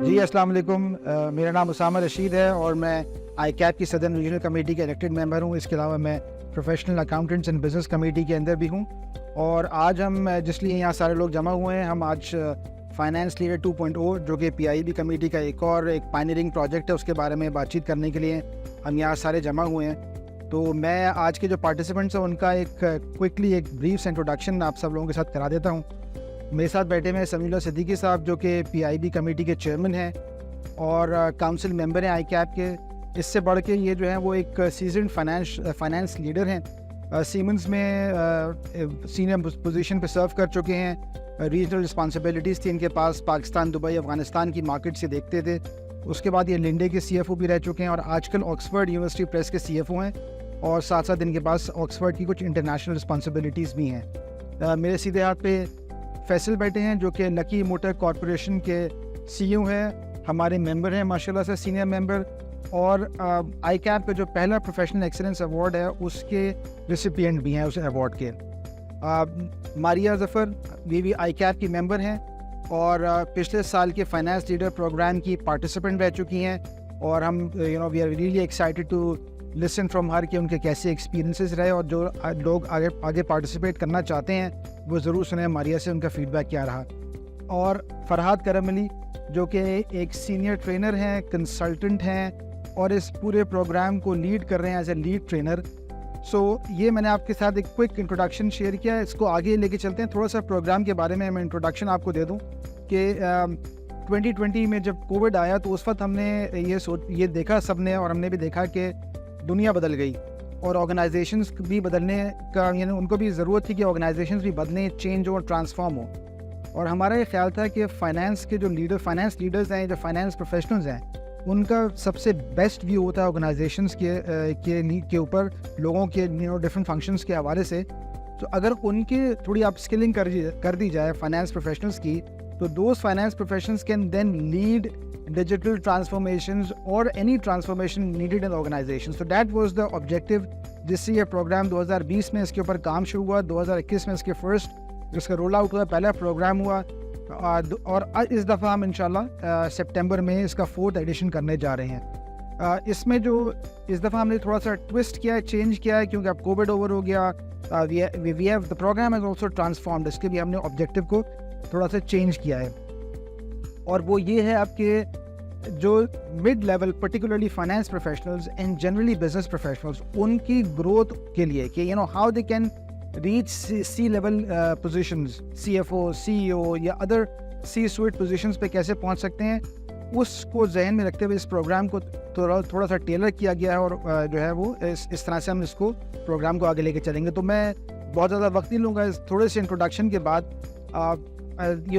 जी अस्सलाम वालेकुम। मेरा नाम उसामा रशीद है और मैं ICAP की सदर्न रीजनल कमेटी का इलेक्टेड मेंबर हूँ। इसके अलावा मैं professional accountants and business committee के अंदर भी हूँ। और आज हम जिसलिए यहाँ सारे लोग जमा हुए हैं, हम आज फाइनेंस लीडर 2.0 जो कि PIB कमेटी का एक पायनियरिंग प्रोजेक्ट है, उसके बारे में बातचीत करने के लिए हम यहाँ सारे जमा हुए हैं। तो मैं आज के जो पार्टिसिपेंट्स हैं उनका एक क्विकली एक ब्रीफ इंट्रोडक्शन आप सब लोगों के साथ करा देता हूँ। मेरे साथ बैठे हुए समीउल्लाह सिद्दीकी साहब जो कि PIB कमेटी के चेयरमैन हैं और काउंसिल मेंबर हैं ICAP के। इससे बढ़ के ये जो है वो एक सीजन फाइनेंस लीडर हैं। सीमेंस में सीनियर पोजीशन पे सर्व कर चुके हैं। रीजनल रिस्पॉन्सिबिलिटीज़ थी इनके पास, पाकिस्तान, दुबई, अफ़गानिस्तान की मार्केट से देखते थे। उसके बाद ये लिंडे के CFO भी रह चुके हैं और आजकल ऑक्सफर्ड यूनिवर्सिटी प्रेस के CFO हैं और साथ साथ इनके पास ऑक्सफर्ड की कुछ इंटरनेशनल रिस्पॉन्सिबिलिटीज़ भी हैं। मेरे सीधे हाथ पे फैसल बैठे हैं जो कि लकी मोटर कॉरपोरेशन के CEO हैं, हमारे मेंबर हैं माशाल्लाह से, सीनियर मेंबर। और ICAP का जो पहला प्रोफेशनल एक्सीलेंस अवार्ड है उसके रिसिपिएंट भी हैं उस अवार्ड के। मारिया ज़फ़र ये भी ICAP की मेंबर हैं और पिछले साल के फाइनेंस लीडर प्रोग्राम की पार्टिसिपेंट रह चुकी हैं। और हम we are really excited to listen from her कि उनके कैसे एक्सपीरियंसेस रहे, और जो लोग आगे पार्टिसिपेट करना चाहते हैं वो ज़रूर सुने मारिया से उनका फ़ीडबैक क्या रहा। और फरहाद करम अली जो कि एक सीनियर ट्रेनर हैं, कंसल्टेंट हैं और इस पूरे प्रोग्राम को लीड कर रहे हैं एज ए लीड ट्रेनर। सो ये मैंने आपके साथ एक क्विक इंट्रोडक्शन शेयर किया है। इसको आगे लेके चलते हैं। थोड़ा सा प्रोग्राम के बारे में मैं इंट्रोडक्शन आपको दे दूँ कि 2020 में जब कोविड आया तो उस वक्त हमने ये देखा सबने, और हमने भी देखा कि दुनिया बदल गई और ऑर्गेनाइजेशंस भी बदलने का, यानी उनको भी ज़रूरत थी कि ऑर्गेनाइजेशंस भी बदलें, चेंज हो और ट्रांसफॉर्म हो। और हमारा ये ख्याल था कि फाइनेंस के जो फाइनेंस लीडर्स हैं, जो फाइनेंस प्रोफेशनल्स हैं, उनका सबसे बेस्ट व्यू होता है ऑर्गेनाइजेशंस के ऊपर, लोगों के डिफरेंट फंक्शंस के हवाले से। तो अगर उनकी थोड़ी अपस्किलिंग कर दी जाए फाइनेंस प्रोफेशनल्स की, तो those finance professionals can then lead digital transformations or any transformation needed in organizations. So that was the objective. जिससे ये प्रोग्राम 2020 में इसके ऊपर काम शुरू हुआ, 2021 में इसके फर्स्ट इसका रोल आउट हुआ, पहला प्रोग्राम हुआ। और इस दफ़ा हम इंशाल्लाह सितंबर में इसका 4th एडिशन करने जा रहे हैं। इसमें जो इस दफ़ा हमने थोड़ा सा ट्विस्ट किया है, चेंज किया है, क्योंकि अब कोविड ओवर हो गया। We have the programme has also transformed. इसके भी हमने ऑब्जेक्टिव को थोड़ा सा चेंज किया है, और वो ये है आपके जो mid level, particularly finance professionals and generally business professionals, उनकी ग्रोथ के लिए कि how they can reach C level positions, CFO, CEO या अदर C-suite पोजीशंस पे कैसे पहुंच सकते हैं, उसको जहन में रखते हुए इस प्रोग्राम को थोड़ा सा टेलर किया गया है। और जो है वो इस तरह से हम इसको प्रोग्राम को आगे लेके चलेंगे। तो मैं बहुत ज़्यादा वक्त नहीं लूँगा। इस थोड़े से इंट्रोडक्शन के बाद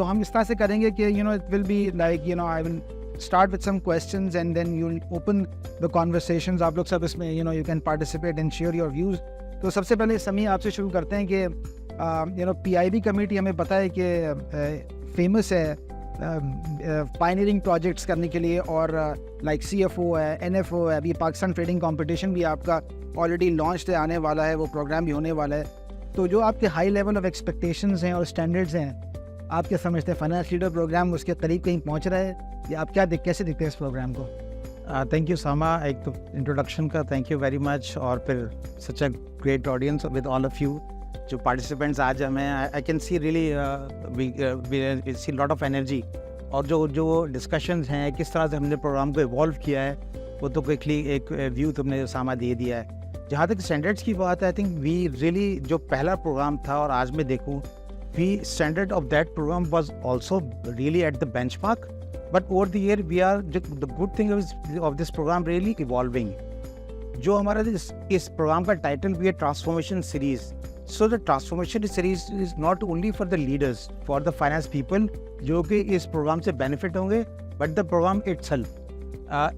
हम इस तरह से करेंगे कि it will be like I will start with some questions and then you'll open the conversations. आप लोग सब इसमें you can participate and share your views. तो सबसे पहले समी आपसे शुरू करते हैं कि PIB कमेटी हमें पता है कि फेमस है पायनियरिंग प्रोजेक्ट्स करने के लिए, और लाइक CFO है, NFO है, अभी पाकिस्तान ट्रेडिंग कंपटीशन भी आपका ऑलरेडी लॉन्च है, आने वाला है, वो प्रोग्राम भी होने वाला है। तो जो आपके हाई लेवल ऑफ एक्सपेक्टेशंस हैं और स्टैंडर्ड्स हैं, आप क्या समझते हैं फाइनेंस लीडर प्रोग्राम उसके करीब कहीं पहुंच रहा है, या आप कैसे देखते हैं इस प्रोग्राम को? थैंक यू सामा, एक तो इंट्रोडक्शन का थैंक यू वेरी मच, और फिर such a great audience with all of you जो पार्टिसिपेंट्स आज हमें, I can see really see lot of energy. और जो डिस्कशंस हैं, किस तरह से हमने प्रोग्राम को इवॉल्व किया है, वो तो क्विकली एक व्यू तुमने सामा दे दिया है। जहाँ तक स्टैंडर्ड्स की बात है, आई थिंक वी रियली, जो पहला प्रोग्राम था और आज मैं देखूँ, the standard of that program was also really at the benchmark, but over the year the good thing of this program really evolving. जो हमारा इस प्रोग्राम का टाइटल भी है transformation series. So the transformation series is not only for the leaders, for the finance people जो कि इस programme से बेनिफिट होंगे, बट द प्रोग्राम इटसेल्फ।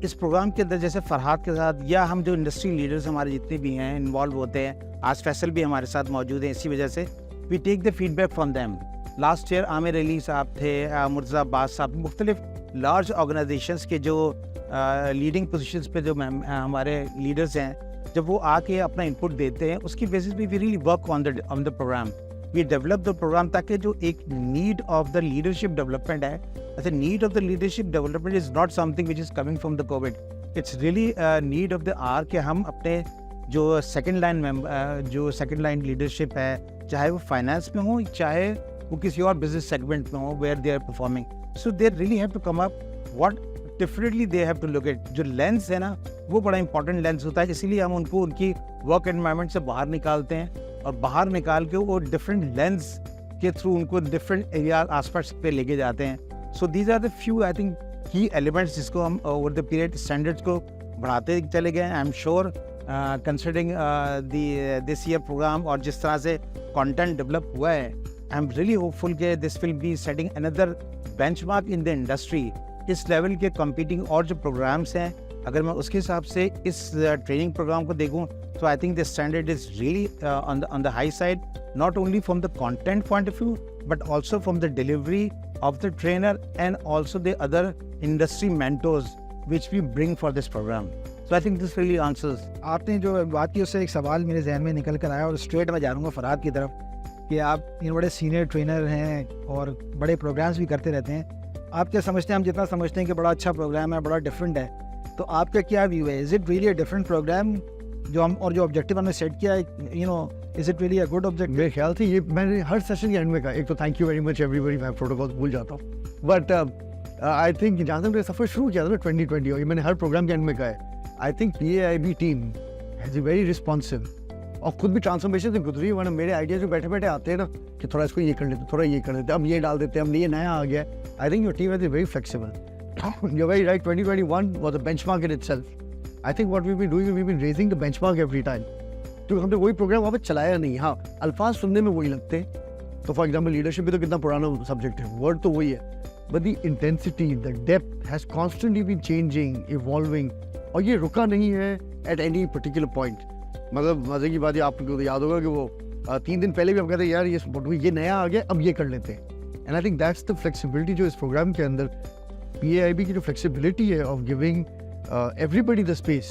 इस प्रोग्राम के अंदर जैसे फरहाद के साथ या हम जो इंडस्ट्री लीडर्स हमारे जितने भी हैं इन्वॉल्व होते हैं, आज फैसल भी हमारे साथ मौजूद हैं, इसी वजह से we take the feedback from them. Last year Aamir Ali साहब थे, मुर्जा अब्बास साहब, मुख्तलिफ लार्ज ऑर्गेनाइजेशंस के जो लीडिंग पोजीशंस पे जो हमारे लीडर्स हैं, जब वो आके अपना इनपुट देते हैं, उसकी बेसिस पे we really work on the programme we develop the programme ताकि जो एक need of the leadership development है, ऐसे need of the leadership development is not something which is coming from the COVID, it's really need of the hour कि हम अपने जो second line leadership है, चाहे वो फाइनेंस में हो, चाहे वो किसी और बिजनेस सेगमेंट में हो, where they are performing, so they really have to come up what differently they have to look at. जो लेंस है ना, वो बड़ा इंपॉर्टेंट लेंस होता है, इसीलिए हम उनको उनकी वर्क एनवायरनमेंट से बाहर निकालते हैं और बाहर निकाल के वो डिफरेंट लेंस के थ्रू उनको डिफरेंट एरिया आसपास पे लेके जाते हैं। So these are the few I think key elements जिसको हम ओवर द पीरियड स्टैंडर्ड्स को बढ़ाते चले गए। I am sure considering this year programme और जिस तरह से कंटेंट डेवलप हुआ है, आई एम रियली होपफुल कि this will be setting another benchmark in the industry. इस लेवल के कंपीटिंग और जो प्रोग्राम्स हैं, अगर मैं उसके हिसाब से इस ट्रेनिंग प्रोग्राम को देखूं, तो I think the standard is really on the high side, not only from the content point of view but also from the delivery of the trainer and also the other industry mentors which we bring for this program. So I think this really answers. आपने जो बात की उससे एक सवाल मेरे जहन में निकल कर आया और स्ट्रेट मैं जानूंगा फरहाद की तरफ कि आप इन बड़े सीनियर ट्रेनर हैं और बड़े प्रोग्राम्स भी करते रहते हैं। आप क्या समझते हैं, हम जितना समझते हैं कि बड़ा अच्छा प्रोग्राम है, बड़ा डिफरेंट है, तो आपका क्या व्यू है? Is it really a different programme जो हम और जो ऑब्जेक्टिव हमने सेट किया है, you know, is it really a good objective? मेरे ख्याल से ये मैंने हर सेशन के एंड में कहा, एक तो thank you very much everybody, मैं प्रोटोकॉल भूल जाता हूँ, बट आई थिंक जहाँ से मैंने सफ़र शुरू किया था ना 2020, और ये मैंने हर प्रोग्राम के एंड में कहा है, I think PAIB team has a very responsive और खुद भी ट्रांसफॉर्मेशन से गुजरी है। वरना मेरे आइडिया जो बैठे बैठे आते हैं ना कि थोड़ा इसको ये कर लेते, थोड़ा ये कर लेते, हम ये डाल देते, हम ये नया आ गया। I think your team has a very flexible. You're very right, 2021 was a benchmark in itself. I think what we've been doing is we've been raising the benchmark every time. तो हमने वही प्रोग्राम वहाँ पे चलाया नहीं। हाँ, अल्फाज सुनने में वही लगते हैं। तो फॉर एग्जाम्पल लीडरशिप भी तो कितना पुराना सब्जेक्ट है, वर्ड तो वही है, but the intensity, the depth has constantly been changing, evolving, और ये रुका नहीं है एट एनी पर्टिकुलर पॉइंट। मतलब मजे की बात है, आपको याद होगा कि वो 3 दिन पहले भी हम कहते हैं यार ये नया आ गया, अब ये कर लेते हैं। And I think that's the flexibility जो इस प्रोग्राम के अंदर PAIB की जो फ्लेक्सिबिलिटी है of giving everybody the space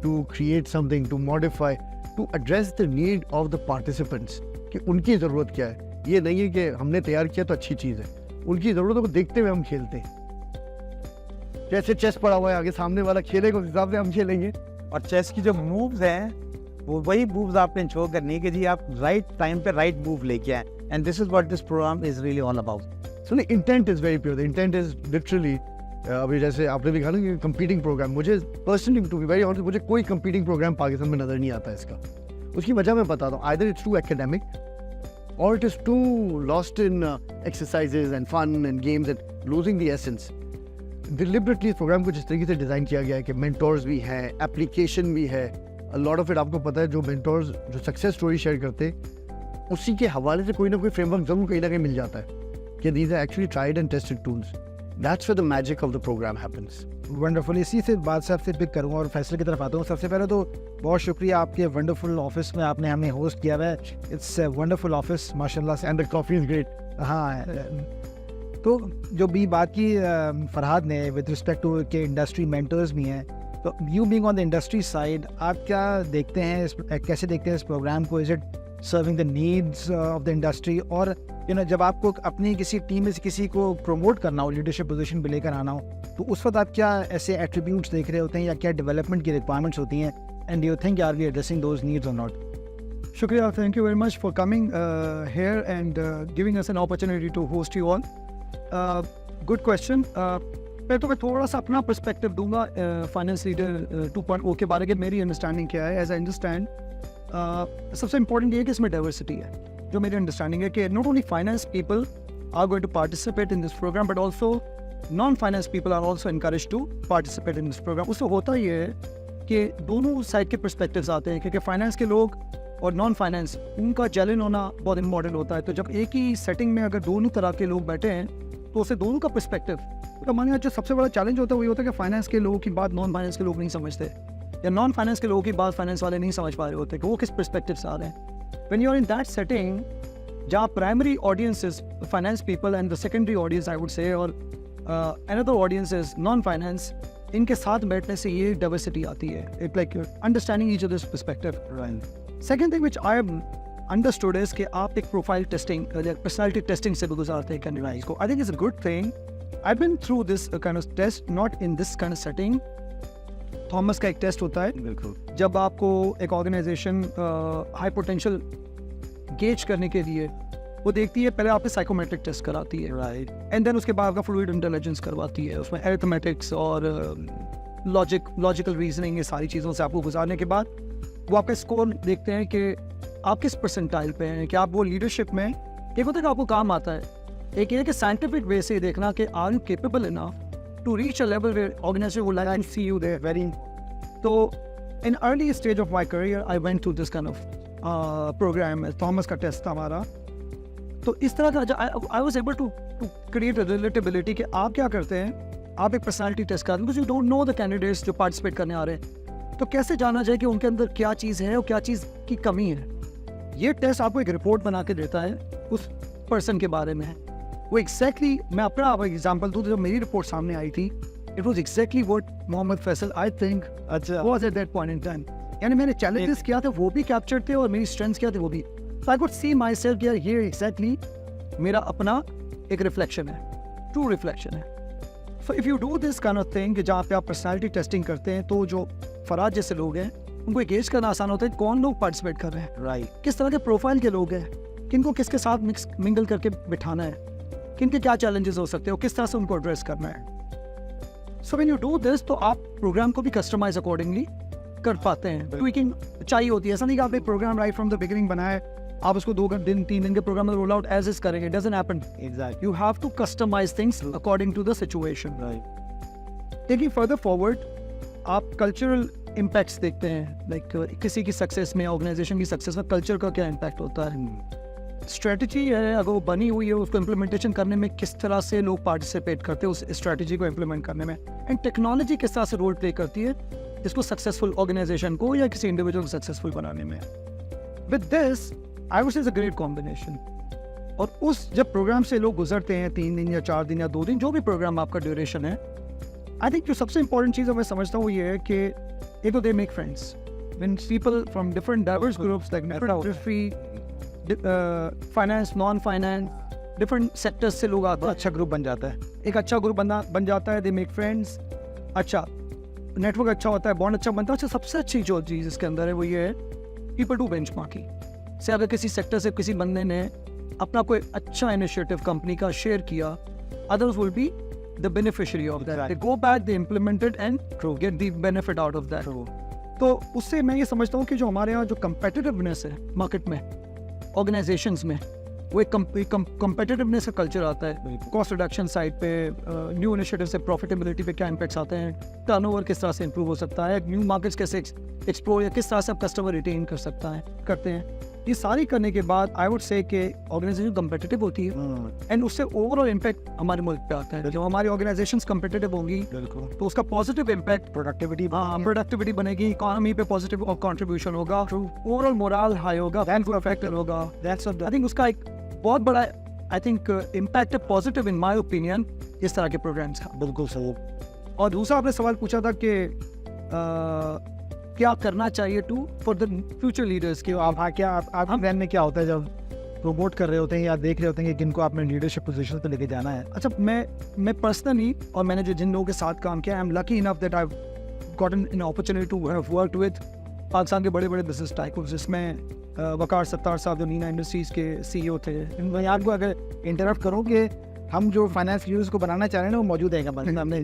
to create something, to modify, to address the need of the participants कि उनकी ज़रूरत क्या है। ये नहीं है कि हमने तैयार किया तो अच्छी चीज़ है, उनकी ज़रूरतों को देखते हुए हम खेलते हैं। जैसे चेस पड़ा हुआ है, आगे सामने वाला खेलेगा उस हिसाब से हम खेलेंगे। और चेस की जो मूव्स हैं, वो वही मूव्स आपने शो करनी है कि जी आप राइट टाइम पे राइट मूव लेके आए, and this is what this program is really all about. So intent is very pure, the intent is literally अभी जैसे आपने भी कहा ना कि कंपीटिंग प्रोग्राम, मुझे personally to be very honest, मुझे कोई कंपीटिंग प्रोग्राम पाकिस्तान में नज़र नहीं आता इसका। उसकी वजह मैं बताता हूँ, आइदर इट्स टू एकेडमिक और it is too lost in exercises and fun and games and losing the essence. Deliberately इस प्रोग्राम को जिस तरीके से डिज़ाइन किया गया है कि मेंटोर्स भी हैं, एप्लीकेशन भी है, अ लॉट ऑफ इट आपको पता है, जो मेंटोर्स जो सक्सेस स्टोरी शेयर करते उसी के हवाले से कोई ना कोई फ्रेमवर्क जरूर कहीं ना कहीं मिल जाता है कि these are actually tried and tested tools. That's where the magic of the program happens. Wonderful. इसी से बात से आपसे पिक करूँगा और फैसले की तरफ आता हूँ। सबसे पहले तो बहुत शुक्रिया, आपके वंडरफुल ऑफिस में आपने हमें होस्ट किया हुआ है। इट्स वंडरफुल ऑफिस माशाल्लाह से, And the coffee is great. हाँ, तो जो भी बात की फरहाद ने विद रिस्पेक्ट टू के इंडस्ट्री मेंटर्स भी हैं, तो you being on the industry side, आप क्या देखते हैं, कैसे देखते हैं इस प्रोग्राम को? Is it serving the needs of the industry? और यू नो, जब आपको अपनी किसी टीम में से किसी को प्रमोट करना हो, लीडरशिप पोजीशन पे लेकर आना हो, तो उस वक्त आप क्या ऐसे एट्रीब्यूट्स देख रहे होते हैं या क्या डेवलपमेंट की रिक्वायरमेंट्स होती हैं, and you think are we addressing those needs और not? Shukriya, thank you very much for coming here and giving us an opportunity to host you all. Good question. मैं तो थोड़ा सा अपना पर्सपेक्टिव दूंगा फाइनेंस लीडर 2.0 के बारे में। मेरी अंडरस्टैंडिंग क्या है, एज आई अंडरस्टैंड, सबसे इम्पोर्टेंट ये है कि इसमें डाइवर्सिटी है। जो मेरी अंडरस्टैंडिंग है कि not only finance people are going to participate in this program but also non finance people are also encourage to participate in this program. उससे होता ये है कि दोनों साइड के पर्सपेक्टिव्स आते हैं, क्योंकि फाइनेंस के लोग और नॉन फाइनेंस, उनका जेलन होना बहुत इम्पॉर्टेंट होता है। तो जब एक ही सेटिंग में अगर दोनों तरह के लोग बैठे हैं तो उससे दोनों का पर्सपेक्टिव, तो हमारे यहाँ जो सबसे बड़ा चैलेंज होता है वही होता है कि फाइनेंस के लोगों की बात नॉन फाइनेंस के लोग नहीं समझते, या नॉन फाइनेंस के लोगों की बात फाइनेंस वाले नहीं समझ पा रहे होते कि वो किस पर्सपेक्टिव से आ रहे हैं। When you are in that setting, जहाँ primary audience is finance people and the secondary audience I would say, और another audience is non finance, इनके साथ बैठने से ये डाइवर्सिटी आती है। It like understanding each others perspective. Second thing which I am understood is कि आप एक प्रोफाइल टेस्टिंग पर्सनालिटी टेस्टिंग से भी गुजारते हैं कैंडिडेट्स को. I think it's a good thing. I've been through this kind of test, not in this kind of setting. Thomas का एक test होता है बिल्कुल. जब आपको एक ऑर्गेनाइजेशन हाई पोटेंशियल गेज करने के लिए वो देखती है, पहले आपके साइकोमेट्रिक टेस्ट कराती है, राइट. एंड देन उसके बाद आपका फ्लूइड इंटेलिजेंस करवाती है. उसमें अरिथमेटिक्स और लॉजिकल रीजनिंग, ये सारी चीज़ों से आपको गुजारने के बाद वो आपका स्कोर देखते हैं कि आप किस परसेंटाइल पे हैं, कि आप वो लीडरशिप में, एक होता है कि आपको काम आता है, एक ये है कि साइंटिफिक वे से देखना कि are you capable enough to reach a level where organisation would like to see you there. Very तो in early stage of my career I went to this kind of programme. Thomas का test था हमारा. तो इस तरह का I was able to create relatability कि आप क्या करते हैं. आप एक पर्सनालिटी टेस्ट करते हैं because you don't know the candidates जो पार्टिसिपेट करने आ रहे हैं. तो कैसे जाना जाए कि उनके अंदर क्या चीज़ है और क्या चीज़ की कमी है. ये टेस्ट आपको एक रिपोर्ट बना के देता है उस पर्सन के बारे में. वो एग्जैक्टली मैं अपना आप एग्जाम्पल दूँ, जब मेरी रिपोर्ट सामने आई थी, it was exactly what Mohammad Faisal I think अच्छा was at that point in time. यानी मैंने चैलेंजेस किया थे वो भी कैप्चर थे और मेरी स्ट्रेंथ्स क्या थे वो भी. सो I could see my self यार ये एग्जैक्टली मेरा अपना एक रिफ्लेक्शन है, ट्रू रिफ्लेक्शन है. So if you do this kind of thing कि जहाँ पे आप पर्सनैलिटी टेस्टिंग करते हैं, तो जो फराज जैसे लोग हैं उनको एंगेज करना आसान होता है. कौन लोग पार्टिसिपेट कर रहे हैं, राइट. किस तरह के प्रोफाइल के लोग हैं, किनको किसके साथ मिंगल करके बिठाना है, किनके क्या चैलेंजेस हो सकते हैं और किस तरह से उनको एड्रेस करना है. So when you do this तो आप प्रोग्राम को भी कस्टमाइज अकॉर्डिंगली कर पाते हैं. ट्वीकिंग चाहिए होती है. ऐसा नहीं कि आप एक program right from the beginning बनाए, आप उसको 2 दिन 3 दिन के प्रोग्राम में रोल आउट एज इज करेंगे. Doesn't happen. Exactly. You have to customize things according to the situation. Right. Taking further forward, आप कल्चरल इम्पैक्ट्स देखते हैं, लाइक किसी की सक्सेस में, ऑर्गेनाइजेशन की सक्सेस में कल्चर का क्या इम्पैक्ट होता है. स्ट्रेटजी है अगर वो बनी हुई है, उसको इम्प्लीमेंटेशन करने में किस तरह से लोग पार्टिसिपेट करते हैं उस स्ट्रेटजी को इम्प्लीमेंट करने में, एंड टेक्नोलॉजी किस तरह से रोल प्ले करती है इसको सक्सेसफुल ऑर्गेनाइजेशन को या किसी इंडिविजुअल को सक्सेसफुल बनाने में. विद दिस आई वुड से इट्स अ ग्रेट कॉम्बिनेशन. और उस जब प्रोग्राम से लोग गुजरते हैं 3 दिन या 4 दिन या 2 दिन, जो भी प्रोग्राम आपका ड्यूरेशन है, आई थिंक जो सबसे इंपॉर्टेंट चीज़ मैं समझता हूँ वो ये है कि एक तो they make friends when people from different diverse groups like military, finance, non finance, different sectors से लोग आते हैं. अच्छा ग्रुप बन जाता है. एक अच्छा ग्रुप बन जाता है. They make friends. अच्छा नेटवर्क अच्छा होता है, बॉन्ड अच्छा बनता है. अच्छा सबसे अच्छी जो चीज़ इसके अंदर है वो ये है पीपल टू बेंचमार्किंग से. अगर किसी सेक्टर से किसी बंदे ने अपना कोई अच्छा इनिशिएटिव कंपनी का शेयर किया, others will be the beneficiary of that. They go back, they implement it and get the benefit out of that. तो उससे मैं ये समझता हूँ कि जो हमारे यहाँ जो competitiveness है मार्केट में, ऑर्गेनाइजेशंस में, वो एक competitiveness का कल्चर आता है. कॉस्ट रिडक्शन साइड पे, न्यू इनिशिएटिव से प्रॉफिटेबिलिटी पे क्या इम्पैक्ट्स आते हैं, टर्नओवर किस तरह से इंप्रूव हो सकता है, न्यू मार्केट्स कैसे एक्सप्लोर या किस तरह से आप कस्टमर रिटेन करते हैं. ये सारी करने के बाद आई वुड से कि ऑर्गेनाइजेशन कम्पिटिटिव होती है एंड उससे ओवरऑल इम्पैक्ट हमारे मुल्क पे आता है. जब हमारी ऑर्गेनाइजेशंस कम्पिटिटिव होंगी तो उसका पॉजिटिव इम्पैक्ट प्रोडक्टिविटी बनेगी, इकोनॉमी पे पॉजिटिव कंट्रीब्यूशन होगा, ओवरऑल मोरल हाई होगा, इफेक्ट होगा. आई थिंक उसका एक बहुत बड़ा आई थिंक इम्पैक्ट है पॉजिटिव इन माय ओपिनियन इस तरह के प्रोग्राम्स का. बिल्कुल सही. और दूसरा आपने सवाल पूछा था कि क्या करना चाहिए फॉर द फ्यूचर लीडर्स के. आप हाँ क्या आपके ध्यान में क्या होता है जब प्रमोट कर रहे होते हैं या देख रहे होते हैं कि किनको आपने लीडरशिप पोजीशन पे लेके जाना है? अच्छा मैं पर्सनली और मैंने जिन लोगों के साथ काम किया, I am lucky enough that I gotten an opportunity to have worked with Pakistan के बड़े बिजनेस टाइकून्स, जिसमें वकार सत्तार साहब जो नीना इंडस्ट्रीज के CEO थे. मैं आपको अगर इंटरप्ट करूँ कि हम जो फाइनेंस यूज को बनाना चाह रहे हैं ना वो मौजूद है हमने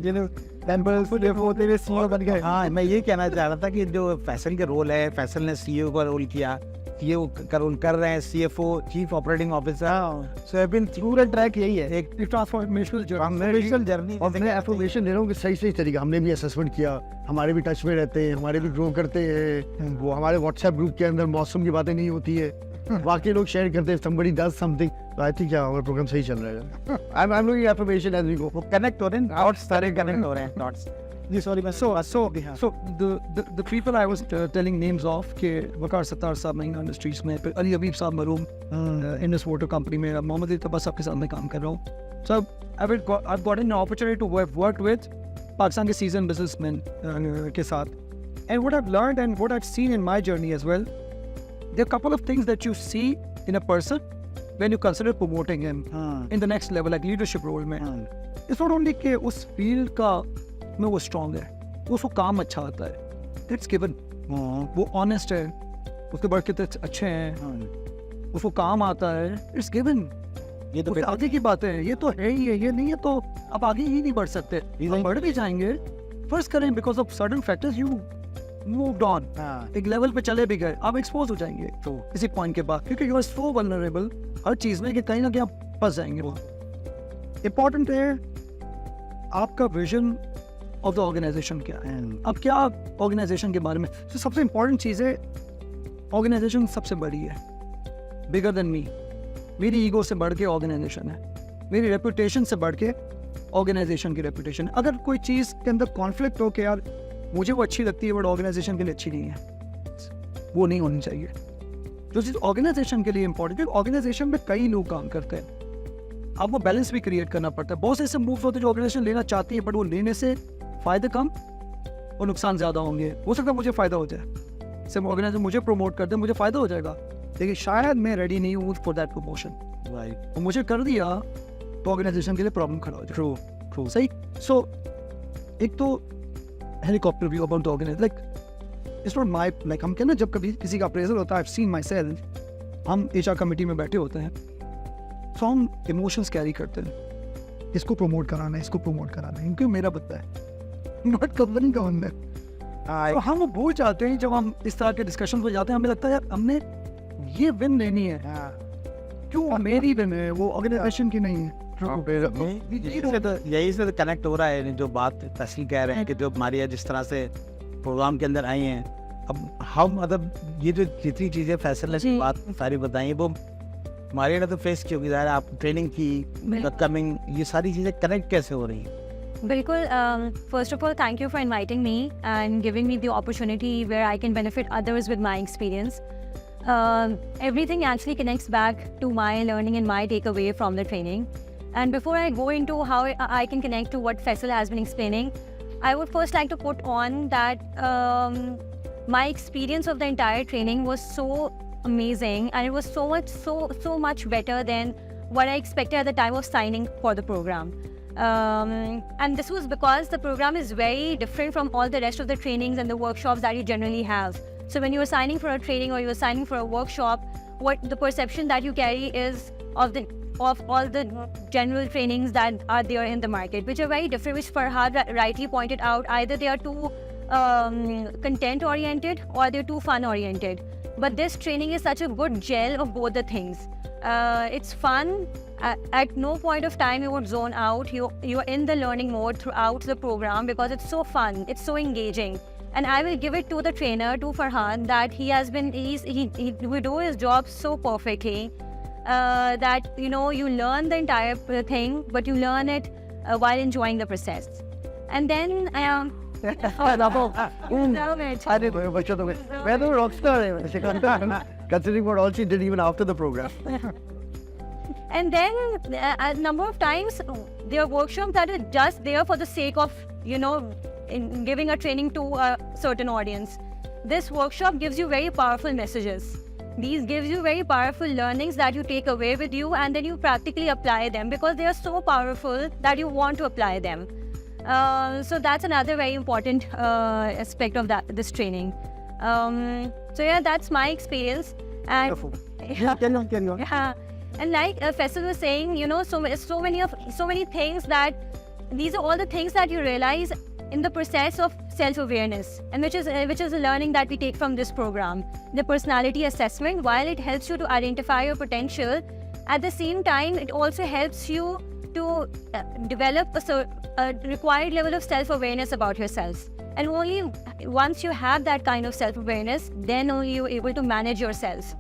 होते हुए CEO बन गए. हाँ, मैं ये कहना चाह रहा था कि जो फैसल का रोल है, फैसल ने CEO का रोल किया, CEO का रोल कर रहे हैं CFO, chief operating officer. So have been through the track. यही है एक ट्रांसफॉर्मेशनल जर्नी. और मैं एफर्मेशन दे रहा हूँ कि सही तरीका. हमने भी असेसमेंट किया, हमारे भी टच में रहते हैं, हमारे भी ग्रो करते हैं. वो हमारे व्हाट्सएप ग्रुप के अंदर मौसम की बातें नहीं होती है, बाकी लोग शेयर करते हैं. somebody does something. तो आई थिंक क्या हमारा प्रोग्राम सही चल रहा है. I'm looking at information as we go. वो कनेक्ट हो रहे हैं, थॉट्स सारे कनेक्ट हो रहे हैं, थॉट्स. जी सॉरी मैं So the people I was telling names of के वकार सत्तार साहब नीना इंडस्ट्रीज में, फिर अली हबीब साहब मरूम इंडस वाटर कंपनी में, मोहम्मद इतबा साहब के साथ मैं काम कर रहा हूँ. So I've gotten an opportunity to work with Pakistan के seasoned businessmen के साथ. And what I've learned and what I've seen in my journey as well, there are a couple of things that you see in a person when you consider promoting him in the next level, like leadership role में. It's not only कि उस field का में वो strong है, उसको काम अच्छा आता है. That's given. वो honest है, उसके वर्क कितने अच्छे हैं, उसको काम आता है. It's given. ये तो उससे आगे की बात है. ये तो है ही है, ये नहीं है तो आप आगे ही नहीं बढ़ सकते. आप बढ़ भी जाएंगे, फर्स्ट करें because of certain factors you moved on. एक लेवल पे चले भी गए, आप एक्सपोज हो जाएंगे तो किसी पॉइंट के बाद, क्योंकि यू आर सो वल्नरेबल हर चीज में कि कहीं ना कहीं आप फंस जाएंगे. इम्पोर्टेंट है आपका विजन ऑफ द ऑर्गेनाइजेशन क्या है. अब क्या ऑर्गेनाइजेशन के बारे में तो सबसे इम्पोर्टेंट चीज़ है, ऑर्गेनाइजेशन सबसे बड़ी है, बिगर देन मी. मेरी ईगो से बढ़ के ऑर्गेनाइजेशन है, मेरी रेपुटेशन से बढ़ के ऑर्गेनाइजेशन की रेपुटेशन. अगर कोई चीज़ के अंदर कॉन्फ्लिक्ट हो कि यार मुझे वो अच्छी लगती है बट ऑर्गेनाइजेशन के लिए अच्छी नहीं है, वो नहीं होनी चाहिए. जो चीज़ ऑर्गेनाइजेशन के लिए इंपॉर्टेंट है, ऑर्गेनाइजेशन में कई लोग काम करते हैं, आपको बैलेंस भी क्रिएट करना पड़ता है. बहुत से ऐसे मूव्स होते हैं जो ऑर्गेनाइजेशन लेना चाहती है बट वो लेने से फ़ायदे कम और नुकसान ज़्यादा होंगे. हो सकता है मुझे फ़ायदा हो जाए, सिर्फ ऑर्गेनाइजेशन मुझे प्रमोट कर दे, मुझे फ़ायदा हो जाएगा, लेकिन शायद मैं रेडी नहीं हूँ फॉर दैट प्रमोशन. और मुझे कर दिया तो ऑर्गेनाइजेशन के लिए प्रॉब्लम खड़ा हो जाए. ट्रू सही. सो एक तो helicopter view about the organisation, like it's not my, like हम कहना जब कभी किसी का अप्रेजल होता है, I have seen myself, हम एचआर कमेटी में बैठे होते हैं तो हम इमोशंस कैरी करते हैं, इसको प्रमोट कराना है, इसको प्रमोट कराना है, क्योंकि मेरा बंदा है, नॉट कंपनी का बंदा है. तो हम वो भूल जाते हैं जब हम इस तरह के डिस्कशन में जाते हैं, हमें लगता है यार हमने ये विन लेनी है, क्यों मेरी विन है, वो ऑर्गेनाइजेशन की नहीं है. यही से कनेक्ट हो रहा है जो बात तहसील कह रहे हैं कि जो हमारी जिस तरह से प्रोग्राम के अंदर आई हैं. अब हम मतलब ये जो जितनी चीज़ें फैसले की बात सारी बताई वो हमारे यहाँ तो फेस की होगी, ज़ाहिर है आप ट्रेनिंग की कमिंग, ये सारी चीज़ें कनेक्ट कैसे हो रही हैं. बिल्कुल. First of all thank you for inviting me and giving me the opportunity where I can benefit others with my experience. Everything actually connects back to my learning and my takeaway from the training. And before I go into how I can connect to what Faisal has been explaining, I would first like to put on that my experience of the entire training was so amazing, and it was so much better than what I expected at the time of signing for the program. And this was because the program is very different from all the rest of the trainings and the workshops that you generally have. So when you are signing for a training or you are signing for a workshop, what the perception that you carry is of all the general trainings that are there in the market, which are very different, which Farhad rightly pointed out. Either they are too content oriented or they're too fun oriented. But this training is such a good gel of both the things. It's fun. At no point of time you would zone out. You're in the learning mode throughout the program because it's so fun. It's so engaging. And I will give it to the trainer, to Farhan, that he will do his job so perfectly that you learn the entire thing, but you learn it while enjoying the process. And then considering what all she did even after the program. And then a number of times there are workshops that are just there for the sake of in giving a training to a certain audience. This workshop gives you very powerful messages. These gives you very powerful learnings that you take away with you, and then you practically apply them because they are so powerful that you want to apply them. So that's another very important aspect of this training. So yeah, that's my experience. And Yeah, carry on. yeah, and like Faisal was saying, so many things that these are all the things that you realize in the process of self-awareness, and which is a learning that we take from this program. The personality assessment, while it helps you to identify your potential, at the same time it also helps you to develop a required level of self-awareness about yourself. And only once you have that kind of self-awareness, then only you're able to manage yourself.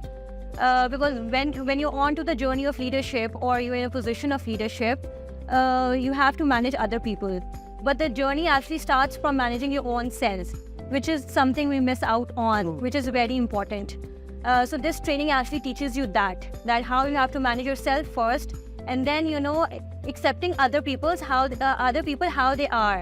Because when you're on to the journey of leadership, or you're in a position of leadership, you have to manage other people. But the journey actually starts from managing your own self, which is something we miss out on, which is very important. So this training actually teaches you that how you have to manage yourself first, and then accepting other people how they are,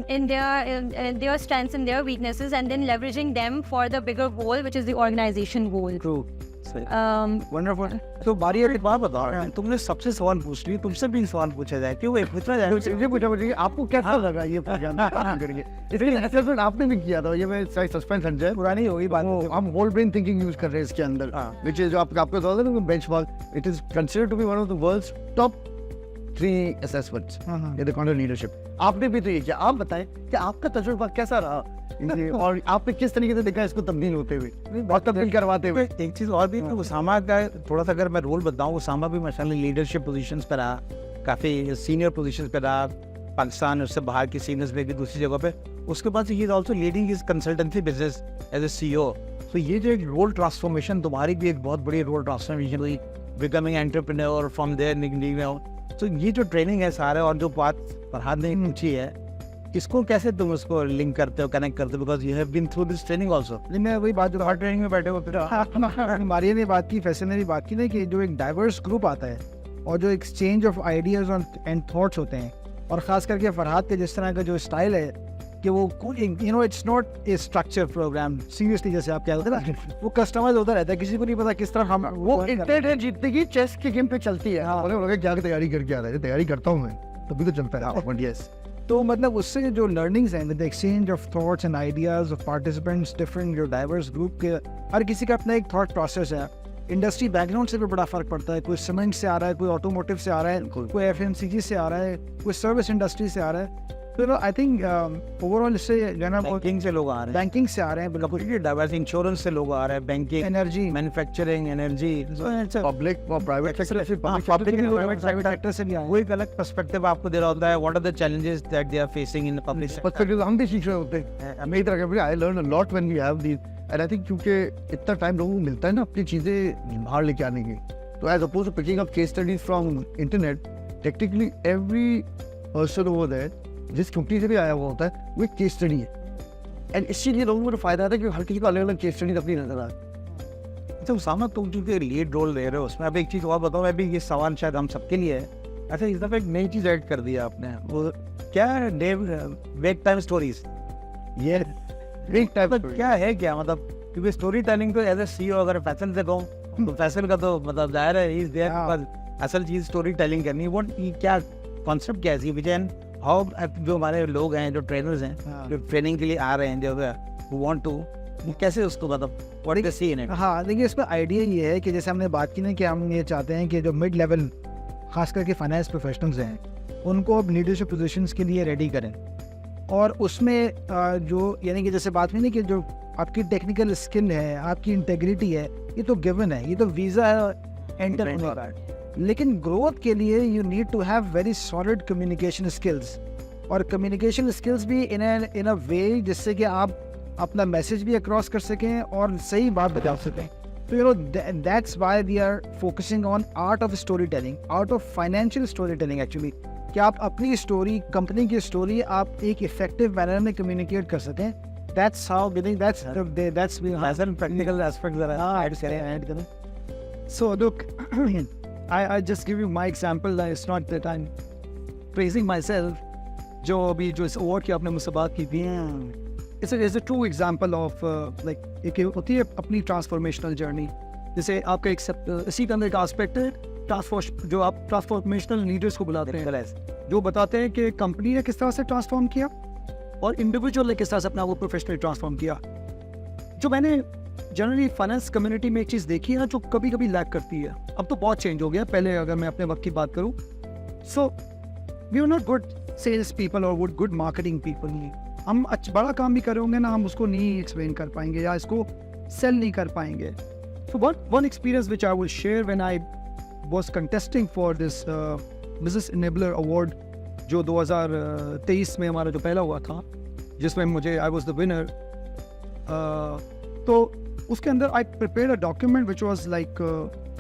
in their strengths and their weaknesses, and then leveraging them for the bigger goal, which is the organization goal. True. Wonderful. तो बारी एक बात बताओ, तुमने सबसे सवाल पूछ लिया, तुमसे भी सवाल पूछा जाए, क्यों पूछना जाए? मुझे पूछा मुझे आपको कैसा लगा ये प्रोग्राम करके? इसलिए असेसमेंट आपने भी किया था, ये मैं सस्पेंस हट जाए, पुरानी होगी बात। हम होल ब्रेन थिंकिंग यूज कर रहे हैं इसके अंदर, which is जो आपको बताया ना benchmark, it is considered to be one of the world's top 3 assessments in the content leadership। आपने भी तो ये किया, आप बताएं कि आपका तजुर्बा कैसा रहा और आपने किस तरीके से देखा इसको तब्दील होते हुए और तब्दील करवाते हुए? एक चीज़ और भी, उसामा का थोड़ा सा अगर मैं रोल बताऊँ, उसामा भी माशाल्लाह लीडरशिप पोजीशंस पर रहा, काफ़ी सीनियर पोजीशंस पर रहा, पाकिस्तान उससे बाहर की सीनियर्स में भी दूसरी जगह पे। उसके बाद ही is also leading his consultancy business as a CEO। तो ये जो एक रोल ट्रांसफॉर्मेशन, तुम्हारी भी एक बहुत बड़ी रोल ट्रांसफॉर्मेशन हुई, बिकमिंग एंटरप्रेन्योर फ्रॉम देयर निकलिंग। तो ये जो ट्रेनिंग है सारे, और जो बात फरहाद ने पूछी है, इसको कैसे तुम उसको लिंक करते हो, कनेक्ट करते हो, because you have been through this training also. मैं वही बात जो हार्ड ट्रेनिंग में बैठे हो, फिर मारिया ने बात की, फैसल ने भी बात की ना, कि जो एक डाइवर्स ग्रुप आता है और जो exchange of ideas and thoughts होते हैं, और ख़ास करके फरहाद के जिस तरह का जो स्टाइल है कि वो it's not a structure program, seriously जैसे आप कहते हैं ना, वो कस्टमाइज होता रहता है, किसी को नहीं पता किस तरह हम वो इंटेंट है जीतने की, चेस के गेम पे चलती है। बोले क्या तैयारी करके आ रहे हैं? तैयारी करता हूँ मैं, तभी तो चलता है। बट यस, तो मतलब उससे जो लर्निंग्स हैं, the exchange of thoughts and ideas of participants, different जो डाइवर्स ग्रुप के, हर किसी का अपना एक थॉट प्रोसेस है। इंडस्ट्री बैकग्राउंड से भी बड़ा फर्क पड़ता है, कोई सीमेंट से आ रहा है, कोई ऑटोमोटिव से आ रहा है, कोई FMCG से आ रहा है, कोई सर्विस इंडस्ट्री से आ रहा है। तो आई थिंक ओवरऑल इससे जो ना बैंकिंग से लोग आ रहे हैं, बैंकिंग से आ रहे हैं, कंप्लीटली डाइवर्स, इंश्योरेंस से लोग आ रहे हैं, banking, energy, manufacturing, energy, public और प्राइवेट सेक्टर से, प्राइवेट सेक्टर से भी आए। वो एक अलग पर्सपेक्टिव आपको दे रहा होता है। What are the challenges that they are facing in the public sector? Perspective हम भी सीख रहे होते हैं। मेरी तरह के I learn a lot when we have these, and I think क्योंकि इतना टाइम लोगों को मिलता है ना अपनी चीज़ें बाहर लेके आने की, तो as opposed to picking up case studies from internet, technically every person over there जिस कंपनी से भी आया हुआ होता है, वो एक केस स्टडी है, एंड इसीलिए लोगों को फायदा आता है कि हर किसी को अलग अलग केस स्टडी अपनी नजर आए। अच्छा उसामा, तुम चूंकि लीड रोल ले रहे हो उसमें, अब एक चीज़ और बताओ, अभी ये सवाल शायद हम सबके लिए है। अच्छा, इस दफ़ा एक नई चीज़ ऐड कर दिया आपने, वो क्या है? वेक टाइम स्टोरीज। ये वेक टाइम मतलब क्या है, क्या मतलब? क्योंकि स्टोरी टेलिंग तो एज ए CEO अगर फैसल से कहूँ तो फैसल का तो मतलब जाहिर है इज देयर, पर असल चीज़ स्टोरी टेलिंग करनी है। व्हाट, क्या कॉन्सेप्ट क्या है विजन? हाउ जो हमारे लोग हैं, जो ट्रेनर्स हैं, जो ट्रेनिंग के लिए आ रहे हैं, जो वांट टू, कैसे उसको मतलब what is the see in it? हाँ, देखिए इसमें आइडिया ये है कि जैसे हमने बात की ना, कि हम ये चाहते हैं कि जो मिड लेवल खास करके फाइनेंस प्रोफेशनल्स हैं, उनको अब लीडरशिप पोजीशंस के लिए रेडी करें। और उसमें जो यानी कि जैसे बात हुई ना कि जो आपकी टेक्निकल स्किल है, आपकी इंटेग्रिटी है, ये तो गिवन है, ये तो वीज़ा है एंटर होने का। लेकिन ग्रोथ के लिए you need to have very solid communication skills, और कम्युनिकेशन स्किल्स भी इन अ वे जिससे कि आप अपना मैसेज भी अक्रॉस कर सकें और सही बात बता सकें। तो that's why we are focusing on art of story telling, art of financial story telling actually, कि आप अपनी स्टोरी, कंपनी की स्टोरी आप एक इफेक्टिव मैनर में कम्युनिकेट कर सकें। That's how we think that's practical aspect जरा ऐड करें। So look, I just give you my example. It's not that I'm praising myself. जो इस award की आपने मुझसे बात की थी, it's a true example of like एक होती है अपनी transformational journey, जैसे आपका एक इसी का अंदर एक aspect है जो आप ट्रांसफॉर्मेशनल लीडर्स को बुलाते हैं, जो बताते हैं कि कंपनी ने किस तरह से ट्रांसफॉर्म किया और इंडिविजुअल ने किस तरह से अपना वो प्रोफेशनली ट्रांसफॉर्म किया। जो मैंने जनरली फाइनेंस कम्युनिटी में एक चीज़ देखी है ना, जो कभी कभी लैक करती है, अब तो बहुत चेंज हो गया, पहले अगर मैं अपने वक्त की बात करूँ, so we are not good sales people और गुड मार्केटिंग पीपल। हम बड़ा काम भी करेंगे ना, हम उसको नहीं एक्सप्लेन कर पाएंगे या इसको सेल नहीं कर पाएंगे। So one experience which I will share when I was contesting for this Business Enabler Award जो 2023 में हमारा जो पहला हुआ था, जिसमें मुझे I was the winner, तो उसके अंदर I prepared a document which was like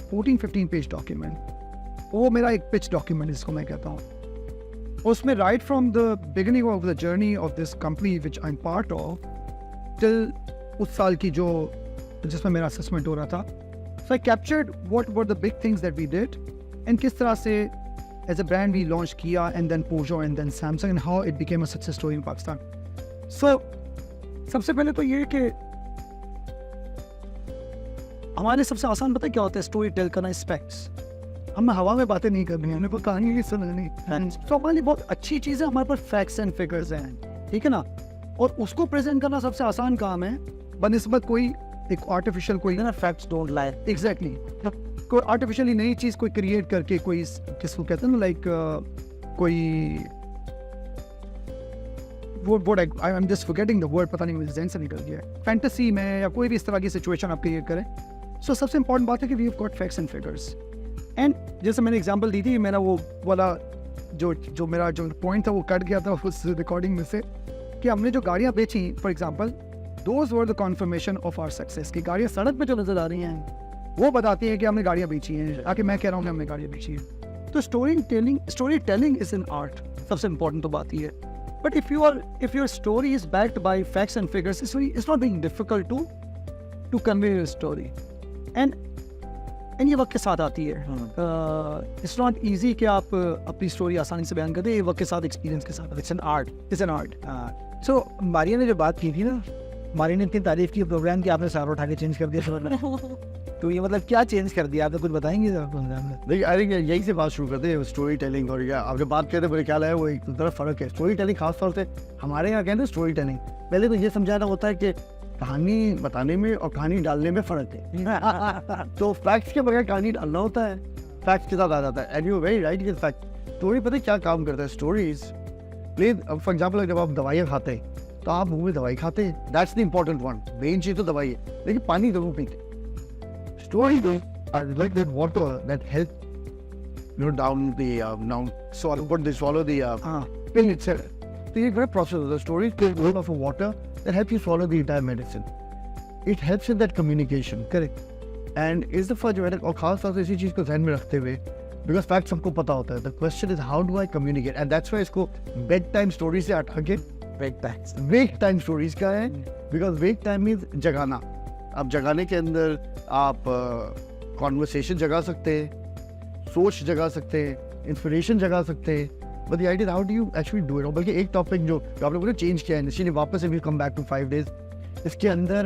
14-15 page document। वो मेरा एक pitch document इसको मैं कहता हूँ। उसमें right from the beginning of the journey of this company which I'm part of till उस साल की जो जिसमें मेरा assessment हो रहा था, so I captured what were the big things that we did and किस तरह से as a brand we launch किया and then Pojo and then Samsung and how it became a success story in Pakistan. So सबसे पहले तो ये कि हमारे सबसे आसान पता है क्या होता है, स्टोरी टेल करना, स्पेक्ट्स. हमें हवा में बातें नहीं करनी, हमने कोई कहानी नहीं सुनानी. तो हमारी बहुत अच्छी चीज़ है, हमारे पास फैक्ट्स एंड फिगर्स हैं, ठीक है ना. और उसको प्रेजेंट करना सबसे आसान काम है बनिस्बत कोई एक आर्टिफिशियल कोई फैक्ट्स डोंट लाई. एग्जैक्टली कोई आर्टिफिशियली नई चीज़ कोई क्रिएट करके कोई किसको कहते हैं ना लाइक कोई वो I am just forgetting the word, पता नहीं मुझे ज़हन से निकल गया. फैंटेसी में या कोई भी इस तरह की सिचुएशन आप क्रिएट करें. सो सबसे इंपॉर्टेंट बात है कि we have got facts and figures. And जैसे मैंने एग्जांपल दी थी, मेरा वो वाला जो मेरा जो पॉइंट था वो कट गया था उस रिकॉर्डिंग में से, कि हमने जो गाड़ियाँ बेची for example, those were the confirmation of our success. की गाड़ियाँ सड़क पे जो नज़र आ रही हैं वो बताती हैं कि हमने गाड़ियाँ बेची हैं, आके मैं कह रहा हूँ कि हमने गाड़ियाँ बेची हैं. तो story telling is an art. सबसे इंपॉर्टेंट तो बात ये है. But if your story is backed by facts and figures, it's not being difficult to convey your story. And ये वक्त के साथ आती है. इट्स नॉट ईजी कि आप अपनी स्टोरी आसानी से बयान कर दें. ये वक्त के साथ, एक्सपीरियंस के साथ. It's an art. So Maria ने जो बात की थी ना, मारिया ने इतनी तारीफ की प्रोग्राम की, आपने सारा उठा के चेंज कर दिया. तो ये मतलब क्या चेंज कर दिया आपने, कुछ बताएंगे जरा प्रोग्राम में? देखिए आई थिंक यहीं से बात शुरू करते हैं, स्टोरी टेलिंग. और या आप जो बात करते हैं मेरे ख्याल है वो एक तरफ फ़र्क है. स्टोरी टेलिंग खासतौर से हमारे यहाँ कहते हैं स्टोरी टेलिंग, पहले तो ये समझाना होता है कि कहानी बताने में और कहानी डालने में फ़र्क है. तो फैक्ट्स के बगैर कहानी डालना होता है, फैक्ट्स के साथ आ जाता है. And you very right. Fact story पता है क्या काम करता है. स्टोरीज प्लीज फॉर एग्जाम्पल जब आप दवाइयाँ खाते हैं तो आप मुँह में दवाई खाते हैं, that's the important one. Main चीज़ तो दवाई है, लेकिन पानी जरूर पीते. Stories are like that water that help down the swallow the pill itself. So it's very process. The story is the role of a water that helps you swallow the entire medicine. It helps in that communication. Correct. And is the first और खास तौर से इसी चीज़ को ध्यान में रखते हुए, because facts सबको पता होता है. The question is how do I communicate? And that's why इसको bedtime stories से हटा के wake time stories का है. Because wake time means जगाना. अब जगाने के अंदर आप कॉन्वर्सेशन जगा सकते हैं, सोच जगा सकते हैं, इंस्पिरेशन जगा सकते हैं. But the idea how do you actually do it. बल्कि एक टॉपिक जो आपने बोला चेंज किया है, इसीलिए वापस से भी कम बैक टू 5 days. इसके अंदर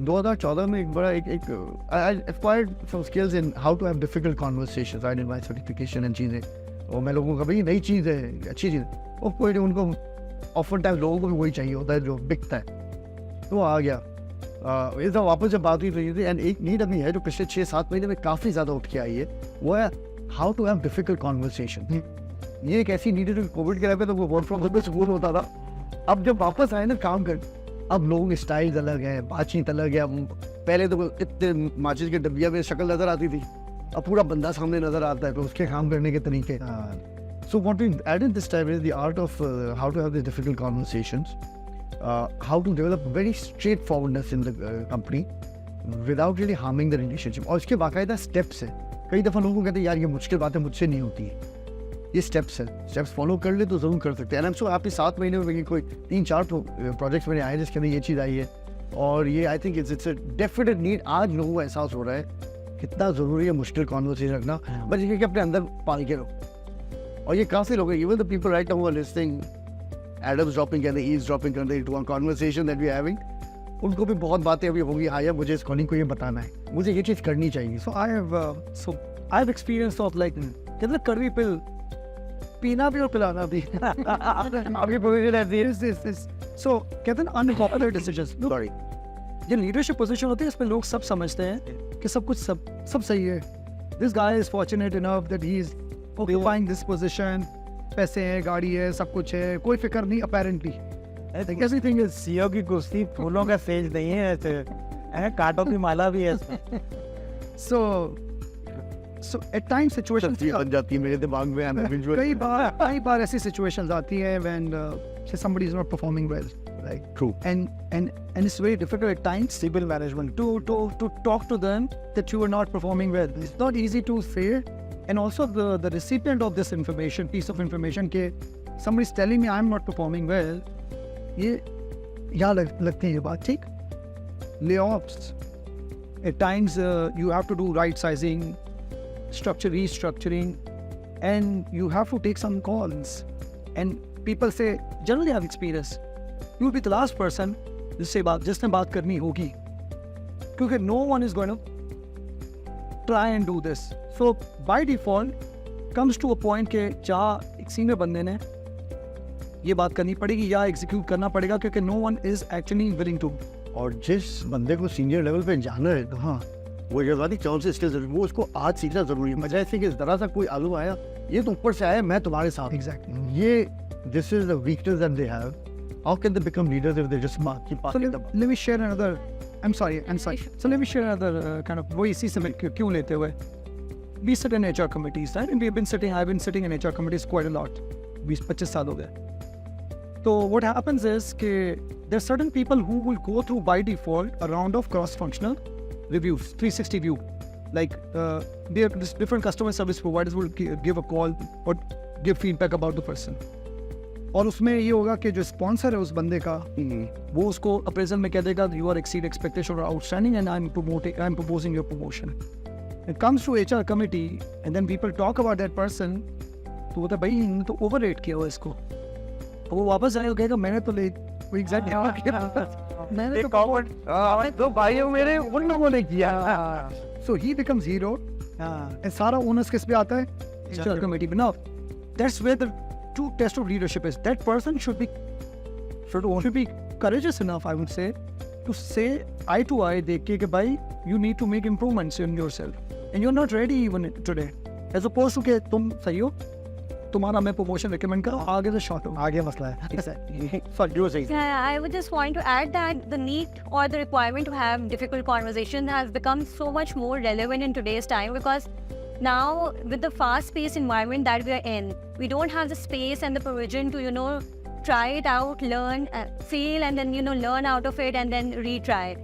2014 में एक बड़ा I acquired some skills in how to have difficult conversations. I did my certification and चीज़ें. और मैं लोगों को भाई नई चीज़ है, अच्छी चीज़ है, और कोई उनको ऑफर टाइम लोगों को भी वही चाहिए होता है जो बिकता है. तो आ गया इस दफ़ा वापस जब बात हुई तो ये थी. एंड एक नीड अभी है जो पिछले 6-7 महीने में काफ़ी ज़्यादा उठ के आई है, वो है how to have difficult conversation. ये एक ऐसी नीड है जो कोविड के टाइम पे तो वो वर्क फ्रॉम होम में सुकून होता था. अब जब वापस आए ना काम कर, अब लोगों के स्टाइल्स अलग हैं, बातचीत अलग है. अब पहले तो इतने माचिस के डब्बिया में शक्ल नज़र आती थी, अब पूरा बंदा सामने नज़र आता है, तो उसके काम करने के तरीके. So what we added this time is the art of how to have this difficult conversations. How to develop very straightforwardness in the company without really harming the relationship. और इसके बाकायदा स्टेप्स है. कई दफ़ा लोगों को कहते हैं यार ये मुश्किल बातें मुझसे नहीं होती है. ये स्टेप्स है, स्टेप्स फॉलो कर ले तो ज़रूर कर सकते हैं. And I am so happy 7 महीने में कोई 3-4 प्रोजेक्ट्स मेरे आए जिसके अंदर ये चीज़ आई है. और ये I think it's a definite need. आज लोगों को एहसास हो रहा है कितना ज़रूरी है मुश्किल कॉन्वर्सेशन रखना, बस ये कि अपने अंदर पाल के रहो. और ये काफ़ी लोग हैं, even the people right now who are listening, Adam's dropping and he's dropping into one conversation that we are having. उनको भी बहुत बातें अभी होंगी, हाँ यार मुझे इस कॉलिंग को ये बताना है, मुझे ये चीज़ करनी चाहिए. So I have experience of like कहते हैं कड़वी पिल पीना भी और पिलाना भी. आपकी पोजीशन ऐसी है. So कहते हैं unpopular decisions. Sorry. ये लीडरशिप पोजीशन होती है, इसमें लोग सब समझते हैं कि सब कुछ सब सही है. This guy is fortunate enough that he is occupying this position. पैसे हैं, गाड़ी है, सब कुछ है, कोई फिक्र नहीं अपेरेंटली. एवरीथिंग इज सीओ की कुश्ती, फूलों का सेज नहीं है, ऐसे कांटों की माला भी है. So at times situations बन जाती है मेरे दिमाग में. कई बार ऐसी situations आती हैं when say somebody is not performing well, right? True. And it's very difficult at times civil management to talk to them that you are not performing well. It's not easy to say. And also the recipient of this information, piece of information, के somebody is telling me I'm not performing well, ये यहाँ लगती है ये बात. ठीक. Layoffs. At times you have to do right sizing, restructuring, and you have to take some calls. And people say, generally have experience. You will be the last person जिसने बात करनी होगी, क्योंकि no one is going to try and do this. So by default comes to a point के जहाँ एक senior बंदे ने ये बात करनी पड़ेगी या एग्जीक्यूट करना पड़ेगा, क्योंकि no one is actually willing to. और जिस बंदे को सीनियर लेवल पे जाना है तो हाँ वो जज्बाती कौन से स्किल जरूरी, वो उसको आज सीखना जरूरी है। मजा ऐसे कि जरा सा कोई आलू आया, ये तो ऊपर से आया, मैं तुम्हारे साथ। Exactly. ये this is the weakness that they have. How can they become leaders if they just keep So passing the buck? let me share another. I'm sorry. So let me share another kind of वो इसी समय क्यों लेते हुए. We sit in HR committees, right? And I've been sitting in HR committees quite a lot. 20-25 साल हो गए. So what happens is कि there are certain people who will go through by default a round of cross-functional reviews, 360 view. Like different customer service providers will give a call or give feedback about the person. और उसमें ये होगा कि जो sponsor है उस बंदे का वो उसको अप्रेजल में कह देगा यू आर एक्सीड एक्सपेक्टेशन और outstanding and I am proposing your promotion. It comes to HR committee and then people talk about that person, तो बोलता है भाई इन्होंने तो ओवर रेट किया हुआ इसको. तो वो वापस जाएगा कहेगा मैंने तो ले वो एग्जैक्ट मैंने तो भाइयों मेरे उन लोगों ने किया. So he becomes hero and सारा ओनर्स किस पे आता है एचआर कमिटी पे. Now that's where the true test of leadership is that person should be courageous enough, I would say, to say eye to eye देख के भाई you need to make improvements in yourself and you're not ready even today, as opposed to कि तुम सही हो, तुम्हारा मैं promotion recommend करो, आगे से short हो, आगे मसला है. exactly. Sorry, you were saying. Yeah, I would just want to add that the need or the requirement to have difficult conversation has become so much more relevant in today's time, because now with the fast-paced environment that we are in, we don't have the space and the provision to, try it out, learn, fail, and then, learn out of it and then retry.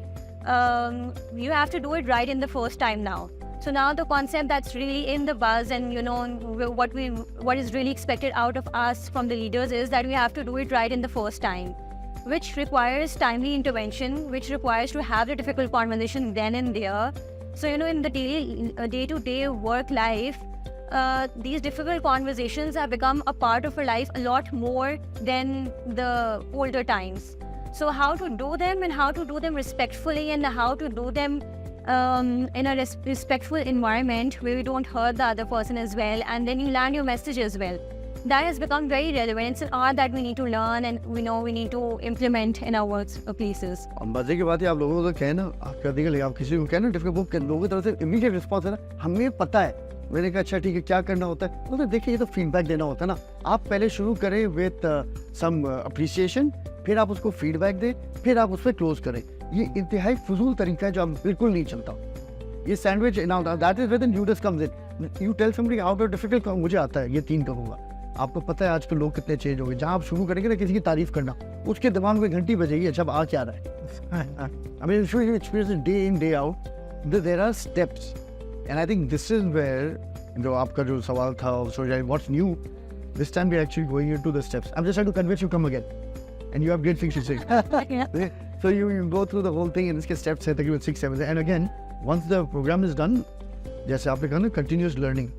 You have to do it right in the first time now. So now the concept that's really in the buzz and, what is really expected out of us from the leaders is that we have to do it right in the first time, which requires timely intervention, which requires to have the difficult conversation then and there. So, in the day-to-day work life, these difficult conversations have become a part of our life a lot more than the older times. So how to do them and how to do them respectfully and how to do them in a respectful environment where you don't hurt the other person as well, and then you land your message as well. That has become very relevant. It's an art that we need to learn and we need to implement in our workplaces. और मजे की बात है, आप लोगों को तो कहना आप कर देंगे, लेकिन आप किसी को कहना डिफिकल्ट लोगों की तरफ से इमीडिएट रिस्पॉन्स है ना, हमें पता है. मैंने कहा अच्छा ठीक है क्या करना होता है, तो देखिए ये तो फीडबैक देना होता है ना. आप पहले शुरू करें विद सम अप्रिसिएशन, फिर आप उसको फीडबैक दें, फिर आप उस पर क्लोज करें. ये इंतहाई फजूल तरीका है जो आप बिल्कुल नहीं चलता. ये sandwich now that is where the noodles comes in. You tell somebody how to difficult, मुझे आता है ये 3 करूँगा. आपको पता है आजकल लोग कितने चेंज हो गए. जहाँ आप शुरू करेंगे ना किसी की तारीफ करना, उसके दिमाग में घंटी बजेगी अच्छा आ क्या रहा है. I mean, sure you experience it day in day out. There are steps, and I think this is where जो आपका जो सवाल था, so what's new this time we're actually going into the steps. I'm just trying to convince you come again, and you have great things to say. Yeah. So you go through the whole thing and इसके steps है तकरीबन 6-7, and again once the program is done, जैसे आपने कहा ना continuous learning.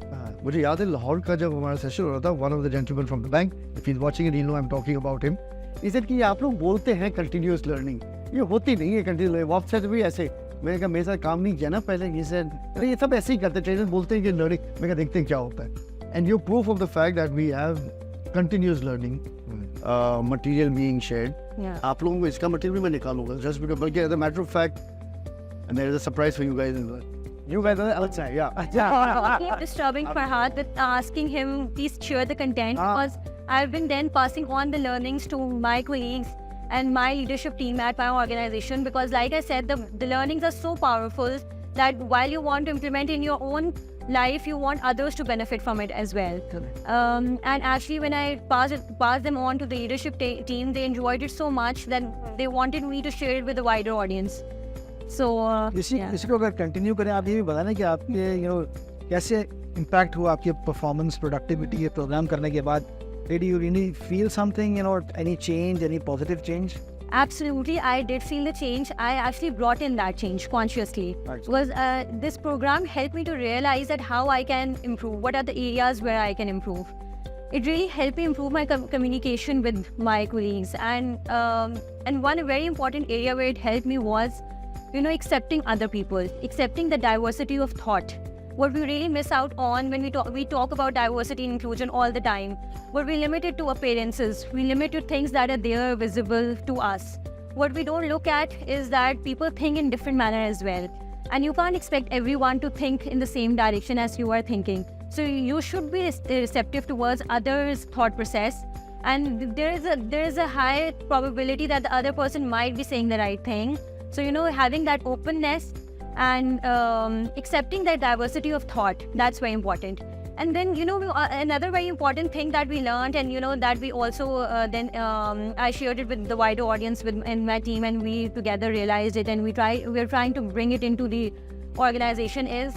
मुझे याद है लाहौर का जब हमारा सेशन हो रहा था, one of the gentlemen from the bank, if he's watching it, he'll know I'm talking about him. He said कि आप लोग बोलते हैं continuous learning, ये होती नहीं है continuous learning. आप से भी ऐसे, मैंने कहा मेरे साथ काम नहीं किया ना पहले. He said अरे ये सब ऐसे ही करते, ट्रेनर बोलते हैं कि learning. मैं कहा देखते हैं क्या होता है. And you're proof of the fact that we have continuous learning, material being shared. Yeah. आप लोगों को इसका material मैं निकालूंगा just because, बल्कि as a matter of fact, and there is a surprise for you guys as well. You guys are outside, yeah. Keep disturbing Farhad with asking him, please share the content, because I've been then passing on the learnings to my colleagues and my leadership team at my organization, because like I said, the learnings are so powerful that while you want to implement in your own life, you want others to benefit from it as well. And actually when I passed them on to the leadership team, they enjoyed it so much that they wanted me to share it with a wider audience. So इसी yeah. को अगर continue करें, आप ये भी बताना कि आपके कैसे इम्पैक्ट हुआ आपकी परफॉर्मेंस प्रोडक्टिविटी ये प्रोग्राम करने के बाद. Did you really feel something, any change, any positive change? Absolutely, I did feel the change. I actually brought in that change consciously. Because this program helped me to realize that how I can improve, what are the areas where I can improve. It really helped me improve my communication with my colleagues. And one very important area where it helped me was, accepting other people, accepting the diversity of thought. What we really miss out on when we talk about diversity and inclusion all the time, but we limit it to appearances, we limit to things that are there visible to us. What we don't look at is that people think in different manner as well. And you can't expect everyone to think in the same direction as you are thinking. So you should be receptive towards others' thought process. And there is a high probability that the other person might be saying the right thing. So, having that openness and accepting that diversity of thought, that's very important. And then, another very important thing that we learned, and, that we also I shared it with the wider audience in my team, and we together realized it, and we're trying to bring it into the organization, is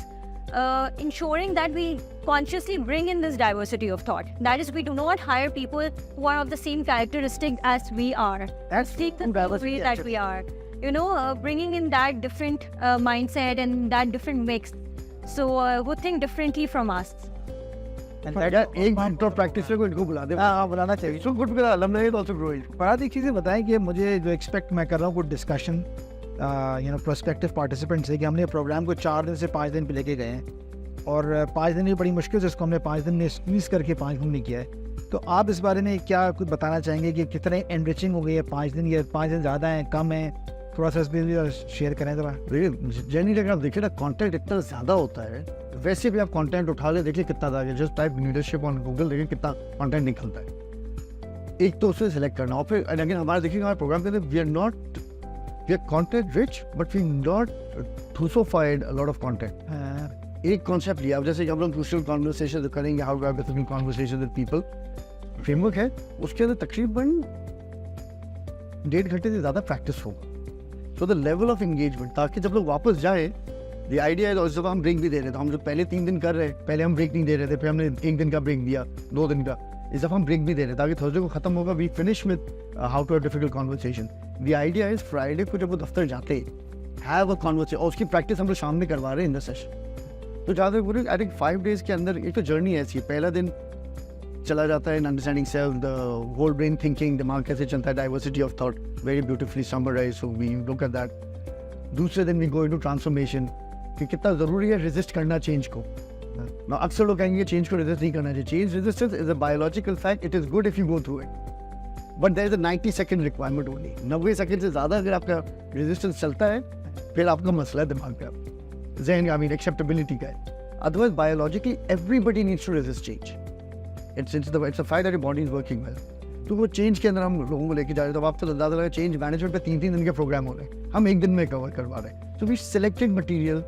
ensuring that we consciously bring in this diversity of thought. That is, we do not hire people who are of the same characteristic as we are. That's Take the way that we are. Bringing in that different mindset and that different mix. So who think differently from us. And यार एक mentor practitioner को इनको बुला दे. हाँ, बुलाना चाहिए. So good because alumni is also growing. Farhad एक चीज़ें बताएं कि मुझे जो एक्सपेक्ट मैं कर रहा हूँ कुछ डिस्कशन प्रोस्पेक्टिव पार्टिसिपेंट्स है कि हमने प्रोग्राम को 4 दिन से 5 दिन पे लेके गए हैं और 5 दिन की बड़ी मुश्किल से इसको हमने 5 दिन में स्क्वीज़ करके 5 दिन में किया है. तो आप इस बारे में क्या कुछ बताना चाहेंगे कि कितने एनरिचिंग हो गई है 5 दिन, या 5 दिन ज़्यादा हैं, कम है? थोड़ा सा शेयर करें जरा. देखिए जर्नी अगर आप देखिए ना, कंटेंट इतना ज़्यादा होता है. वैसे भी आप कंटेंट उठा ले, देखिए कितना ज़्यादा है. Just type leadership on Google, देखिए कितना कंटेंट निकलता है. एक तो उसे सिलेक्ट करना, और फिर अगेन हमारे देखिए हमारे प्रोग्राम के अंदर we are content rich but we not थूसोफाइड अ लॉट ऑफ कंटेंट. एक कॉन्सेप्ट लिया, अब जैसे हम लोग क्रूशियल कॉन्वर्सेशन करेंगे, how to have difficult conversation with people, framework है, उसके अंदर तकरीबन 1.5 घंटे से ज़्यादा प्रैक्टिस होगा. So the level of engagement, ताकि जब लोग वापस जाए, द आइडिया है. जब हम ब्रेक भी दे रहे थे, हम जो पहले 3 दिन कर रहे हैं, पहले हम ब्रेक नहीं दे रहे थे, फिर हमने 1 दिन का ब्रेक दिया, 2 दिन का. इस दफ़ा हम ब्रेक भी दे रहे हैं ताकि थर्सडे को खत्म होगा, we finish with how to have difficult conversation. The idea is Friday को जब वो दफ्तर जाते हैव अ कॉन्वर्सेशन, और उसकी प्रैक्टिस हम लोग शाम में करवा रहे हैं इन द सेशन. तो ज़्यादा पूरे आई थिंक 5 डेज के अंदर एक तो जर्नी ऐसी है. पहला दिन चला जाता है in understanding self, the whole brain thinking, दिमाग कैसे चलता है, diversity of thought, very beautifully summarise, so we look at that. दूसरे दिन वी गो इनटू ट्रांसफॉर्मेशन, कि कितना ज़रूरी है रेजिस्ट करना चेंज को. ना अक्सर लोग कहेंगे चेंज को रेजिस्ट नहीं करना चाहिए. Change resistance is a biological fact, it is good if you go through it, but there is a 90 second requirement only. 90 second से ज़्यादा अगर आपका रेजिस्टेंस चलता है, फिर आपका मसला है दिमाग का, जहन का, एक्सेप्टेबिलिटी का है. Otherwise biologically everybody needs to resist change. It's a fact that your body is working well. तो वो चेंज के अंदर हम लोगों को लेके जा रहे हैं. तो आपको अंदाजा लगा चेंज मैनेजमेंट पे 3-3 दिन के प्रोग्राम हो रहे हैं, हम 1 दिन में कवर करवा रहे हैं. So we selected material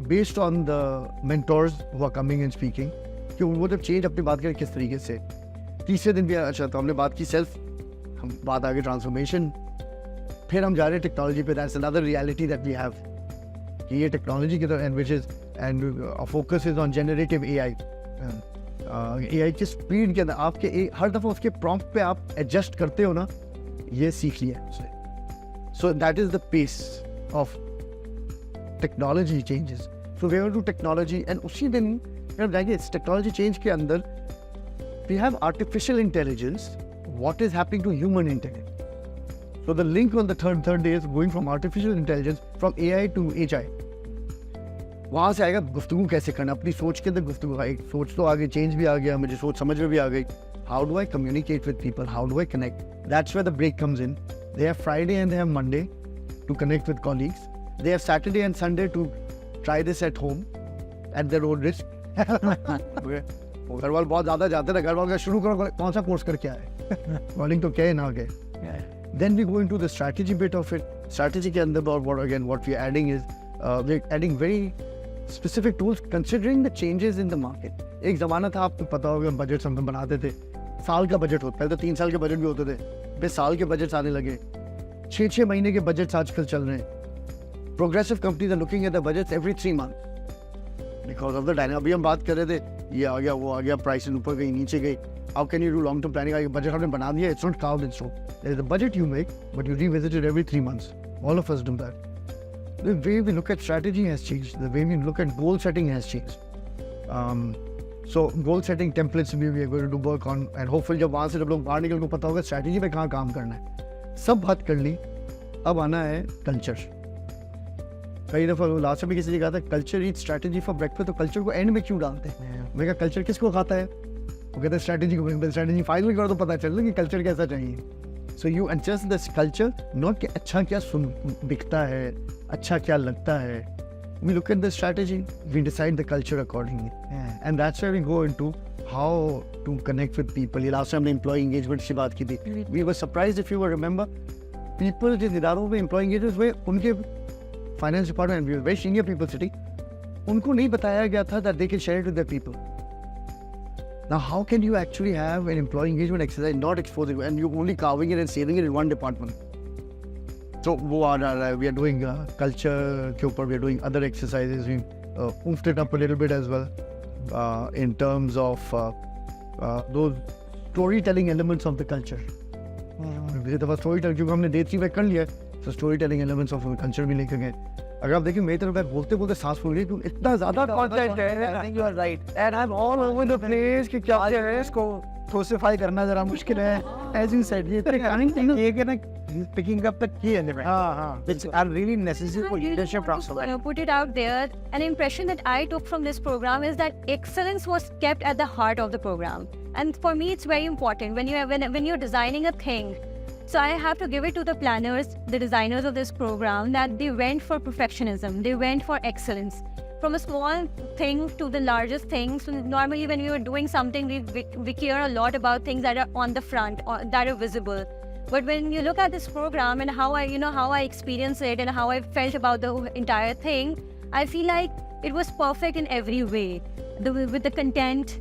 based on the mentors who are coming and speaking, कि वो जब चेंज अपनी बात करें किस तरीके से. तीसरे दिन भी अच्छा, तो हमने बात की सेल्फ, हम बात आगे ट्रांसफॉर्मेशन, फिर हम जा रहे हैं टेक्नोलॉजी पे. That's another reality that we have, कि ये टेक्नोलॉजी की तरफ and focus is on generative AI. AI की स्पीड के अंदर आपके हर दफ़ा उसके प्रॉम्प्ट पे आप एडजस्ट करते हो ना, ये सीख लिया है उसने. So that is the pace of technology changes. So we are to technology, and उसी दिन फिर हम जाएंगे इस टेक्नोलॉजी चेंज के अंदर. We have artificial intelligence, what is happening to human intelligence. So the link on the third day is going from artificial intelligence, from AI to HI. वहाँ से आएगा गुफ्तगू कैसे करना, अपनी सोच के अंदर गुफ्तगू. एक सोच तो आगे, चेंज भी आ गया, मुझे सोच समझ में भी आ गई. How do I communicate with people, how do I connect, that's where the break comes in. They have Friday and they have Monday to connect with colleagues. They have Saturday and Sunday to try this at home at their own risk. घर वाले बहुत ज़्यादा जाते थे, घर वाले का शुरू करो, कौन सा कोर्स करके आए, कॉलिंग तो क्या ना गए. Then we go into the strategy bit of it. Strategy के अंदर और what we are adding is we're adding very specific tools considering the changes in the market. एक ज़माना था, आपको पता होगा, बजट हम बनाते थे, साल का बजट होता है, तो 3 साल के बजट भी होते थे, फिर साल के बजट्स आने लगे, 6-6 महीने के बजट्स आजकल चल रहे हैं. Progressive companies are looking at the budgets every 3 months because of the dynamic. अभी हम बात कर रहे थे, ये आ गया, वो आ गया, प्राइस ऊपर गई, नीचे गई. how can you do long term planning? Like budget आपने बना दिया, it's not carved in stone. There is a budget you make, but you revisit it every 3 months. All of us do that. The way we look at strategy has changed. The way we look at goal setting has changed. So goal setting templates we are going to work on, and hopefully जब वहाँ से जब लोग बाहर निकल को पता होगा strategy पे कहाँ काम करना है. सब बात कर ली, अब आना है culture. कई दफ़ा लास्ट में किसी ने कहा था culture is strategy for breakfast, तो कल्चर को एंड में क्यों डालते हैं? मैं कहा कल्चर किसको खाता है? वो कहते हैं स्ट्रैटेजी को. स्ट्रैटेजी फाइनल कर तो पता चल कि कल्चर कैसा चाहिए. So you adjust this culture, not कि अच्छा क्या दिखता है, अच्छा क्या लगता है. We look at the strategy, we decide the culture accordingly, and that's where we go into how to connect with people. ये लास्ट टाइम हमने एम्प्लॉय एंगेजमेंट की बात की थी. We were surprised if you were remember, people जिन इदारों में employ engagement हुए उनके finance department very senior people city, उनको नहीं बताया गया था that they can share it with their people. Now how can you actually have an employee engagement exercise not exposing and you only carving it and saving it in one department? So we are doing culture के ऊपर, we are doing other exercises. We oofed it up a little bit as well in terms of those storytelling elements of the culture. ये दफा story telling क्योंकि हमने day 3 में कर लिया, तो story telling elements of culture भी लेके गए. अगर आप देखिए मेरी तरफ बोलते बोलते सांस फूल गई, क्योंकि इतना ज्यादा कंटेंट है. I think you are right and I am all over the place कि क्या है इसको क्लोसिफाई करना जरा मुश्किल है. As you said, ये एक है ना picking up the key element. हाँ. Which are really necessary for leadership process. Put it out there. An impression that I took from this program is that excellence was kept at the heart of the program, and for me, it's very important when you're designing a thing. So I have to give it to the planners, the designers of this program, that they went for perfectionism. They went for excellence. From a small thing to the largest thing. So normally when we are doing something, we care a lot about things that are on the front or that are visible. But when you look at this program and how I experience it and how I felt about the entire thing, I feel like it was perfect in every way. With the content,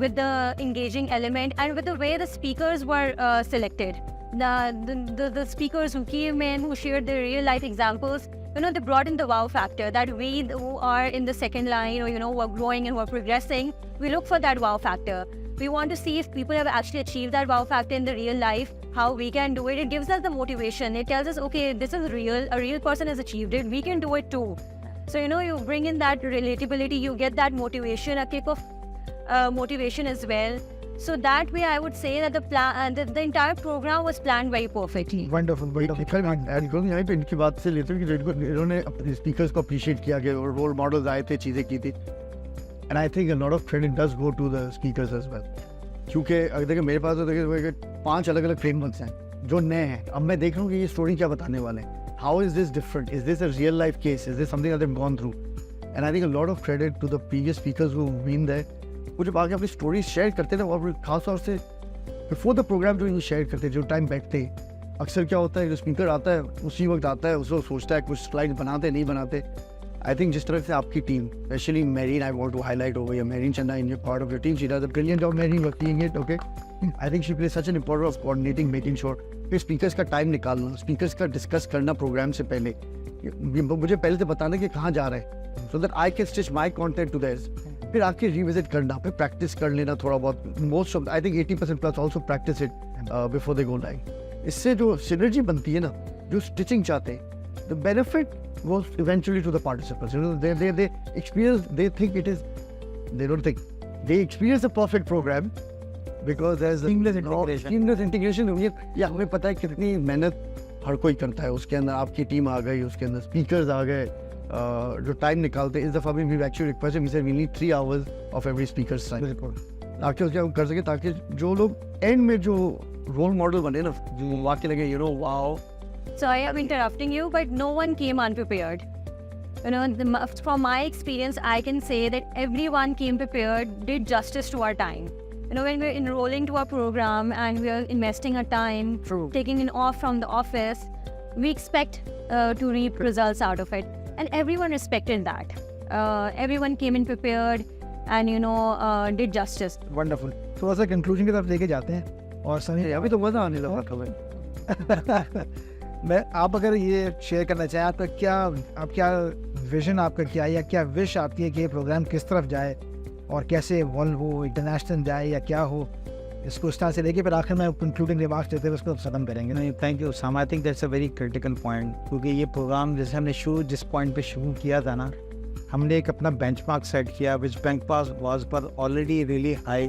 with the engaging element, and with the way the speakers were selected. The speakers who came in, who shared their real life examples, they brought in the wow factor, that we who are in the second line or, who are growing and who are progressing, we look for that wow factor. We want to see if people have actually achieved that wow factor in the real life, how we can do it. It gives us the motivation. It tells us, okay, this is real. A real person has achieved it. We can do it too. So, you bring in that relatability, you get that motivation, a kick of motivation as well. So that way, I would say that the entire program was planned very perfectly. Wonderful. यहाँ पे इनकी बात से लेते हैं कि इन्होंने अपने स्पीकर्स को अप्रिशिएट किया कि रोल मॉडल्स आए थे, चीज़ें की थी. And I think a lot of credit does go to the speakers as well. क्योंकि अगर देखिए मेरे पास तो देखिए 5 अलग अलग फ्रेमवर्क्स हैं जो नए हैं. अब मैं देख रहा हूँ कि ये स्टोरी क्या बताने वाले हैं. How is this different? Is this a real life case? Is this something that I have gone through? And I think a lot of credit to the previous speakers who been there. वो जब आगे अपनी story share करते थे और खास तौर से बिफोर द प्रोग्राम जो शेयर करते, जो टाइम बैठते, अक्सर क्या होता है जो स्पीकर आता है उसी वक्त आता है, उसको सोचता है कुछ स्लाइड बनाते नहीं बनाते. आई थिंक जिस तरह से आपकी team, specially Mareen, I want to highlight over Mareen Chanda in your part of your team. She does a brilliant job. Mareen working it, okay. I think she play such an important of coordinating, making sure कि speakers का time निकालना, speakers का discuss करना programme से पहले, मुझे पहले से बताना कि कहाँ जा रहा है, so that I can stitch my content to this. फिर आके रिविजिट करना, फिर प्रैक्टिस कर लेना थोड़ा बहुत. Most of I think 80% plus also practice it before they go live. इससे जो सिनर्जी बनती है ना, जो स्टिचिंग चाहते हैं, the benefit goes eventually to the participants. They experience, they think it is, they don't think, they experience a perfect program because there is seamless integration. ये हमें पता है कितनी मेहनत हर कोई करता है. उसके अंदर आपकी टीम आ गई, उसके अंदर स्पीकर्स आ गए जो टाइम निकालते. इस दफ़ा भी we actually requested, we said we need 3 hours of every speakers time, ताकि उसके कर सके, ताकि जो लोग एंड में जो रोल मॉडल बने ना, जो वाकई लगे wow. Sorry, I'm interrupting you, but no one came unprepared. From my experience, I can say that everyone came prepared, did justice to our time. When we're enrolling to our program and we're investing our time, taking it off from the office, we expect to reap results out of it. And everyone respected that. Everyone came in prepared and, did justice. Wonderful. थोड़ा सा conclusion की तरफ लेके जाते हैं. और सनी, अभी तो मज़ा आने लगा था. मैं आप अगर ये शेयर करना चाहें, आप क्या विजन आपका क्या है, या क्या विश आपकी है कि ये प्रोग्राम किस तरफ जाए और कैसे इवॉल्व हो, इंटरनेशनल जाए या क्या हो, इसको इस तरह से लेके फिर आखिर में कंक्लूडिंग रिमार्क्स देते हुए उसको ख़त्म करेंगे। नहीं, thank you Sama, I think that's a very critical point, क्योंकि ये प्रोग्राम जैसे हमने जिस पॉइंट पे शुरू किया था ना, हमने एक अपना बेंचमार्क सेट किया विच बेंचमार्क वाज पर already really high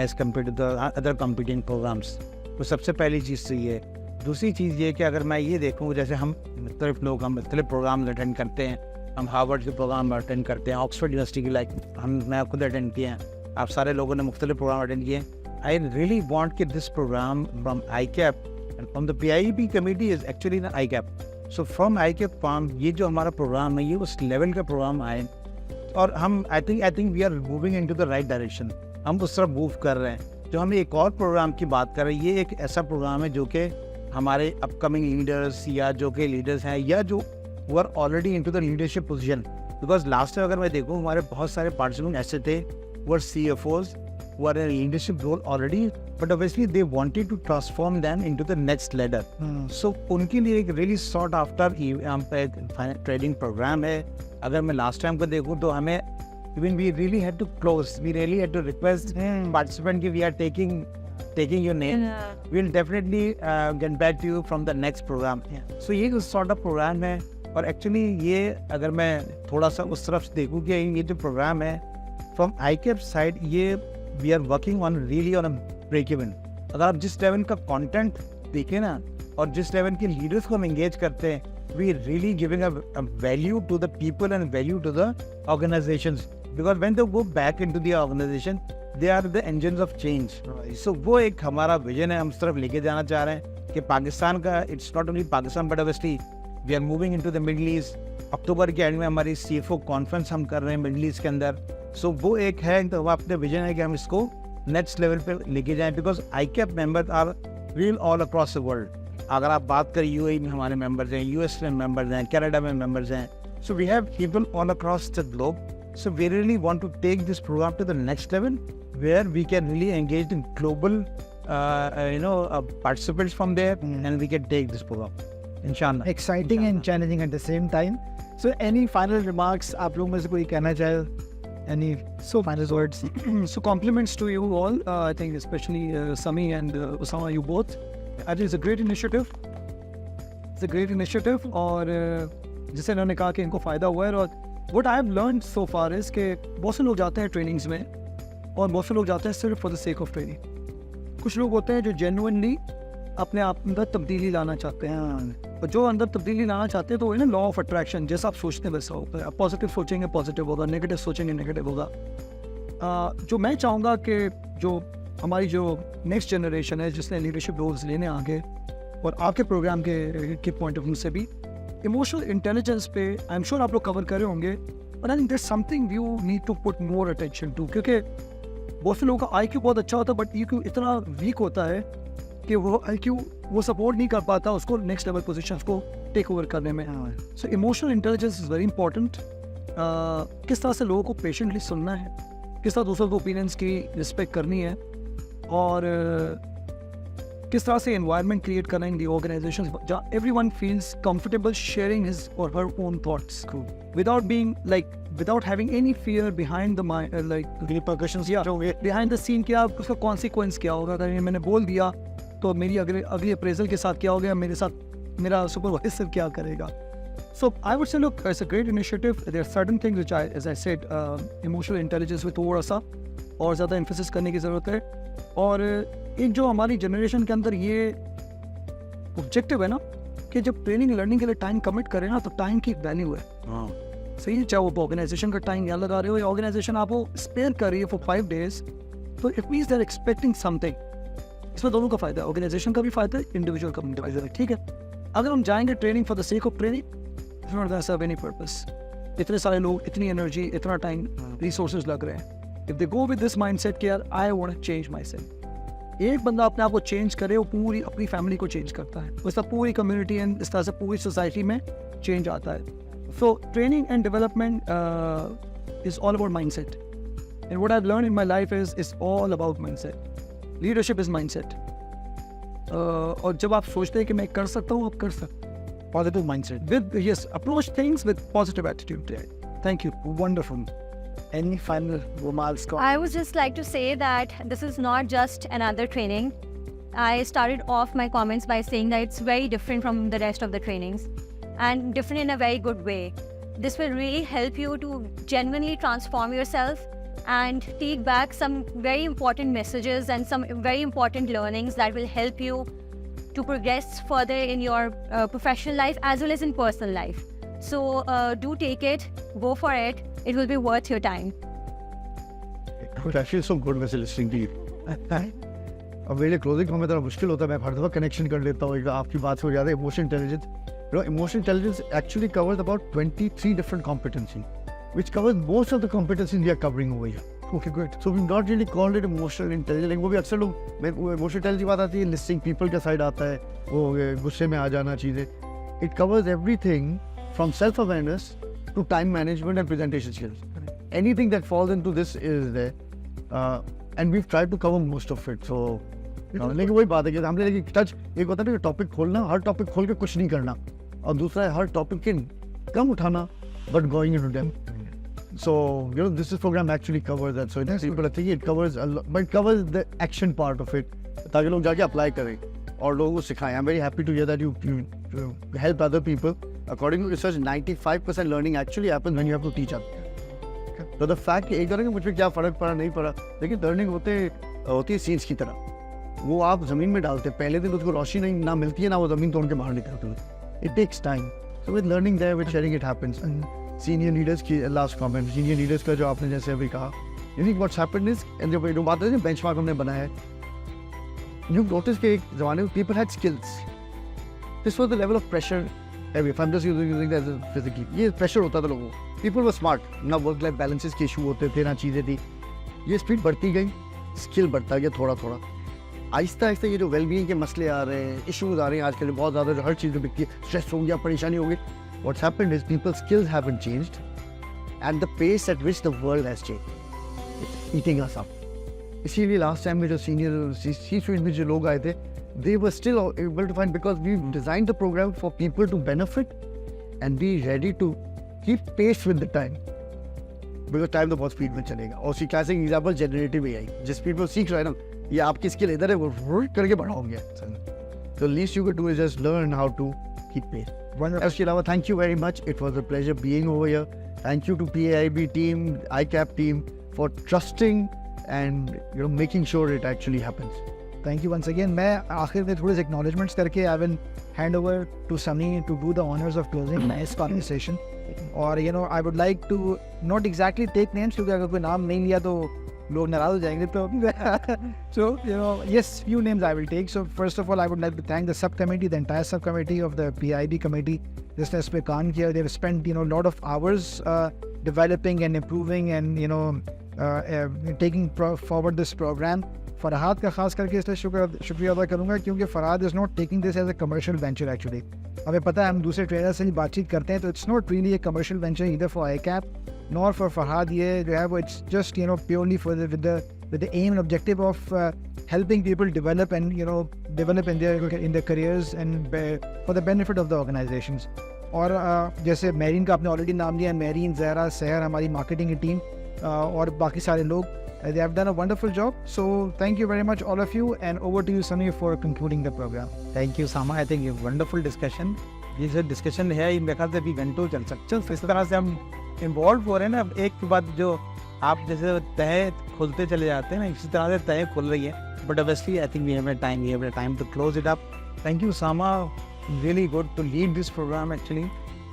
as compare to the other competing programs. तो सबसे पहली चीज़ तो ये। दूसरी चीज़ ये कि अगर मैं ये देखूँ, जैसे हम मुख्तलिफ लोग हम मुख्तलिफ प्रोग्राम अटेंड करते हैं, हम हार्वर्ड के प्रोग्राम अटेंड करते हैं, ऑक्सफोर्ड यूनिवर्सिटी की मैं खुद अटेंड किए हैं, आप सारे लोगों ने मुख्तलिफ प्रोग्राम अटेंड किए हैं। I really want that this program from ICAP and from the PIEP committee is actually the ICAP. So from ICAP farm, ये जो हमारा प्रोग्राम है ये उस लेवल का प्रोग्राम आए और हम I think we are moving into the right direction. हम उस तरफ मूव कर रहे हैं। जो हम एक और प्रोग्राम की बात कर रहे हैं, ये एक ऐसा प्रोग्राम है जो कि हमारे अपकमिंग लीडर्स या जो कि लीडर्स हैं या जो who are already into the leadership position. Because last time अगर मैं देखूँ, हमारे बहुत सारे पार्टिसिपेंट ऐसे थे who are CFOs who are in a leadership role already, but obviously they wanted to transform them into the next ladder. So उनके लिए एक really sought after training program है। अगर मैं लास्ट टाइम को देखूँ तो हमें even we really had to close, we really had to request participant कि we are taking your name. We'll definitely get back to you from the next program. So ये sort of programme है और actually ये अगर मैं थोड़ा सा उस तरफ से देखूँ कि ये जो प्रोग्राम है फ्रॉम ICAP साइड, ये we are working on really on a break even. अगर आप जिस लेवल का कंटेंट देखें ना और जिस लेवल के लीडर्स को हम एंगेज करते हैं, we really giving a value to the people and value to the organisations, because when they go back into the organisation they are the engines of change. So वो एक हमारा vision है, हम उस तरफ लेके जाना चाह रहे हैं कि पाकिस्तान का, it's not only Pakistan but obviously we are moving into the Middle East. October के एंड में हमारी CFO कॉन्फ्रेंस हम कर रहे हैं मिडिल ईस्ट के अंदर। सो वो एक है, तो अपने विजन है कि हम इसको नेक्स्ट लेवल पे लेके जाएं, because ICAP members are real all across the world. अगर आप बात करें UAE में हमारे मेंबर्स हैं, US में मेंबर्स हैं, कनाडा में मेंबर्स हैं। So we have people all across the globe. So we really want to take this program to the next level where we can really engage in global participants from there and we can take this program inshallah. Exciting and challenging at the same time. So any final remarks आप लोग में से कोई कहना चाहे? Any final words? So compliments to you all. I think especially Sami and Osama, you both. I think it's a great initiative. It's a great initiative और जैसे इन्होंने कहा कि इनको फ़ायदा हुआ है। और what I have learned so far is कि बहुत से लोग जाते हैं ट्रेनिंग्स में और बहुत से लोग जाते हैं सिर्फ for the sake of training. कुछ लोग होते हैं जो जेन्युइनली अपने आप अंदर तब्दीली लाना चाहते हैं, और जो अंदर तब्दीली लाना चाहते हैं तो वो ना लॉ ऑफ अट्रैक्शन, जैसा आप सोचते हैं वैसा होता है। आप पॉजिटिव सोचेंगे पॉजिटिव होगा, नेगेटिव सोचेंगे नेगेटिव होगा। जो मैं चाहूँगा कि जो हमारी जो नेक्स्ट जनरेशन है जिसने लीडरशिप रोल्स लेने आगे, और आपके प्रोग्राम के पॉइंट ऑफ व्यू से भी इमोशनल इंटेलिजेंस पे आई एम श्योर आप लोग कवर करे होंगे, और I think that's something you need to put more attention to. क्योंकि बहुत से लोगों का IQ बहुत अच्छा होता है बट EQ इतना वीक होता है कि वो IQ वो सपोर्ट नहीं कर पाता उसको नेक्स्ट लेवल पोजीशंस को टेक ओवर करने में। So emotional intelligence is very important. किस तरह से लोगों को पेशेंटली सुनना है, किस तरह दूसरों के ओपिनियंस की रिस्पेक्ट करनी है, और किस तरह से एनवायरनमेंट क्रिएट करना है in the organisation where everyone feels comfortable sharing his or her own thoughts without being like without having any fear behind the mind, like repercussions behind the scene। क्या उसका consequence क्या होगा अगर मैंने बोल दिया तो मेरी अगली अप्रेजल के साथ क्या हो गया, मेरे साथ मेरा सुपरवाइजर क्या करेगा। So I would say look, it's a great initiative. There are certain things which as I said, emotional intelligence में थोड़ा सा और ज़्यादा emphasis करने की ज़रूरत है। और एक जो हमारी जनरेशन के अंदर ये ऑब्जेक्टिव है ना कि जब ट्रेनिंग लर्निंग के लिए टाइम कमिट करें ना तो टाइम की वैल्यू है। सही है, चाहे वो ऑर्गेनाइजेशन का टाइम यहाँ लगा रहे हो या ऑर्गेनाइजेशन आपको स्पेयर कर रही है फॉर 5 days, तो it means they are expecting something. इसमें दोनों का फायदा है, ऑर्गेनाइजेशन का भी फायदा है, इंडिविजुअल का भी फायदा है। ठीक है, अगर हम जाएंगे training for the sake of training, it's not that serve any purpose. इतने सारे लोग, इतनी एनर्जी, इतना टाइम, रिसोर्सेज लग रहे हैं। If they go with this mindset कि यार I want to change myself, एक बंदा अपने आप को चेंज करे वो पूरी अपनी फैमिली को चेंज करता है, उसका पूरी कम्युनिटी एंड इस तरह से पूरी सोसाइटी में चेंज आता है। So training and development is all about mindset, and what I've learned in my life is it's all about mindset. Leadership is mindset. और जब आप सोचते हैं कि मैं कर सकता हूँ, आप कर सकते हैं। Positive mindset. With yes, approach things with positive attitude. Thank you. Wonderful. Any final remarks? I would just like to say that this is not just another training. I started off my comments by saying that it's very different from the rest of the trainings and different in a very good way. This will really help you to genuinely transform yourself and take back some very important messages and some very important learnings that will help you to progress further in your professional life as well as in personal life. So do take it, go for it. It will be worth your time. I feel so good वैसे listening to you. अब मेरे closing comment थोड़ा मुश्किल होता है, मैं हर दफ़ा connection कर लेता हूँ आपकी बात से हो जाता है emotional intelligence. Emotional intelligence actually covers about 23 different competencies, which covers most of the competencies we are covering over here. Okay, good. So we've not really called it emotional intelligence. वो भी अक्सर लोग emotional intelligence की बात आती है, listening people का side आता है, वो गुस्से में आ जाना चीज़ें. It covers everything from self-awareness to time management and presentation skills. Anything that falls into this is there, and we've tried to cover most of it. So लेकिन वही बात है कि हमने लेकिन टच एक होता है ना टॉपिक खोलना, हर टॉपिक खोल के कुछ नहीं करना, और दूसरा है हर टॉपिक के कम उठाना but going into them. So this program actually covers that. So people are thinking it covers a lot, but it covers the action part of it ताकि लोग जाके अप्लाई करें और लोगों को सिखाएं. I'm very happy to hear that you help other people. According to research, 95% learning actually happens when you have to teach others. So the fact कि एक तरह के मुझ पे क्या फ़र्क पड़ा नहीं पड़ा, लेकिन लर्निंग होती है सीड्स की तरह. वो आप ज़मीन में डालते हैं, पहले दिन उसको रोशनी नहीं ना मिलती है, ना वो ज़मीन तोड़ के बाहर निकलती है. It takes time. So with learning there, with sharing, it happens. And senior leaders की last comment, senior leaders का जो आपने जैसे अभी कहा, I think what's happened is, and जो बात है benchmark हमने बनाया है, you notice कि एक ज़माने में people had skills. This was the level of pressure. If I'm just using that as physically, ये pressure होता था लोगों को. People were smart. ना work-life balances के issue होते थे, ना चीज़ें थी. ये speed बढ़ती गई, skill बढ़ता गया थोड़ा-थोड़ा. आहिस्ता आहिस्ता ये जो वेलबींग के मसले आ रहे हैं, इश्यूज आ रहे हैं आजकल बहुत ज़्यादा, जो हर चीज़ में बिकती है, स्ट्रेस हो गया, परेशानी हो गई. What's happened is people's skills haven't changed, and the pace at which the world has changed, it's eating us up. इसीलिए लास्ट टाइम में जो सीनियर C-suite में जो लोग आए थे, they were still able to find, because we've designed the program for people to benefit and be ready to keep pace with the time. Because time तो बहुत स्पीड में चलेगा. और उसकी क्लासिक एग्जाम्पल जनरेटिव AI, जिस speed में सीख रहा है ना, ये आपकी स्किल इधर है, वो करके बढ़ाओगे. So least you could do is just learn how to keep pace. उसके अलावा thank you very much. It was a pleasure being over here. Thank you to PAIB team, ICAP team for trusting and making sure it actually happens. Thank you once again. मैं आखिर में थोड़े से acknowledgements करके I will hand over to Sunny to do the honors of closing this conversation. और I would like to not exactly take names, क्योंकि अगर कोई नाम नहीं लिया तो लोग नाराज हो जाएंगे. तो so yes, few names I will take. So first of all, I would like to thank the subcommittee, the entire subcommittee of the PIB committee. जिसने इस पे काम किया. They've spent a lot of hours developing and improving and taking forward this program. Farhad का खास करके इसलिए शुक्रिया अदा करूँगा क्योंकि Farhad is not taking this as a commercial venture. Actually हमें पता है, हम दूसरे ट्रेनर से बातचीत करते हैं तो it's not really a commercial venture either for ICAP nor for Farhad. ये जो है वो it's just purely for with the aim and objective of helping people develop and develop in their careers and for the benefit of the organizations. और जैसे marine का आपने already नाम लिया, मेरीन, ज़हरा, सहर, हमारी मार्केटिंग की टीम और बाकी सारे लोग, they have done a wonderful job. So thank you very much all of you, and over to you Sunny for concluding the program. Thank you Sama. I think a wonderful discussion. ये जो discussion है मेरे ख्याल से अभी घंटों चल सकते हैं. इस तरह से हम इन्वॉल्व हो रहे हैं ना. एक के बाद जो आप जैसे तय खुलते चले जाते हैं ना, इसी तरह से तय खुल रही है. But obviously I think we have a time to close it up. Thank you Sama, really good to lead this programme actually,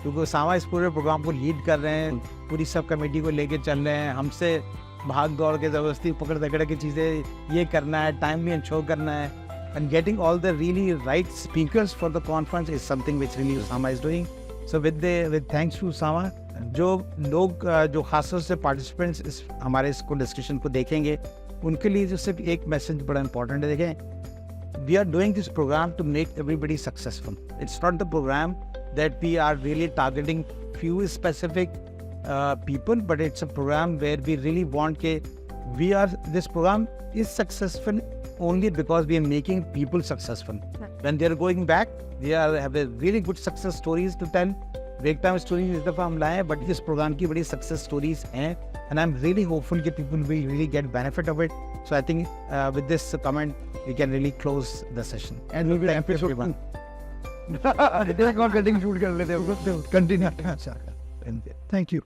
क्योंकि सामा इस पूरे प्रोग्राम को लीड कर रहे हैं, पूरी सब कमेटी को लेके चल रहे हैं. हमसे भाग दौड़ के ज़बरदस्ती पकड़ दकड़ के चीज़ें ये करना है, टाइम भी इंश्योर करना है, and getting all the really right speakers for the conference is something which really Sama is doing. So with thanks to Sama, जो लोग जो खासतौर से पार्टिसिपेंट्स इस हमारे इसको डिस्कशन को देखेंगे, उनके लिए जो सिर्फ एक मैसेज बड़ा इंपॉर्टेंट है. देखें, we are doing this program to make everybody successful. It's not the program that we are really targeting few specific people, but it's a program where we really want this program is successful only because we are making people successful. When they are going back, they have a really good success stories to tell, break time stories इस दफ़ा हम लाए हैं, but इस programme की बड़ी success stories हैं, and I am really hopeful कि people will really get benefit of it. So I think with this comment we can really close the session. And we'll be Thank you, episode everyone. Direct call cutting shoot कर लेते हैं. Continue. Thank you.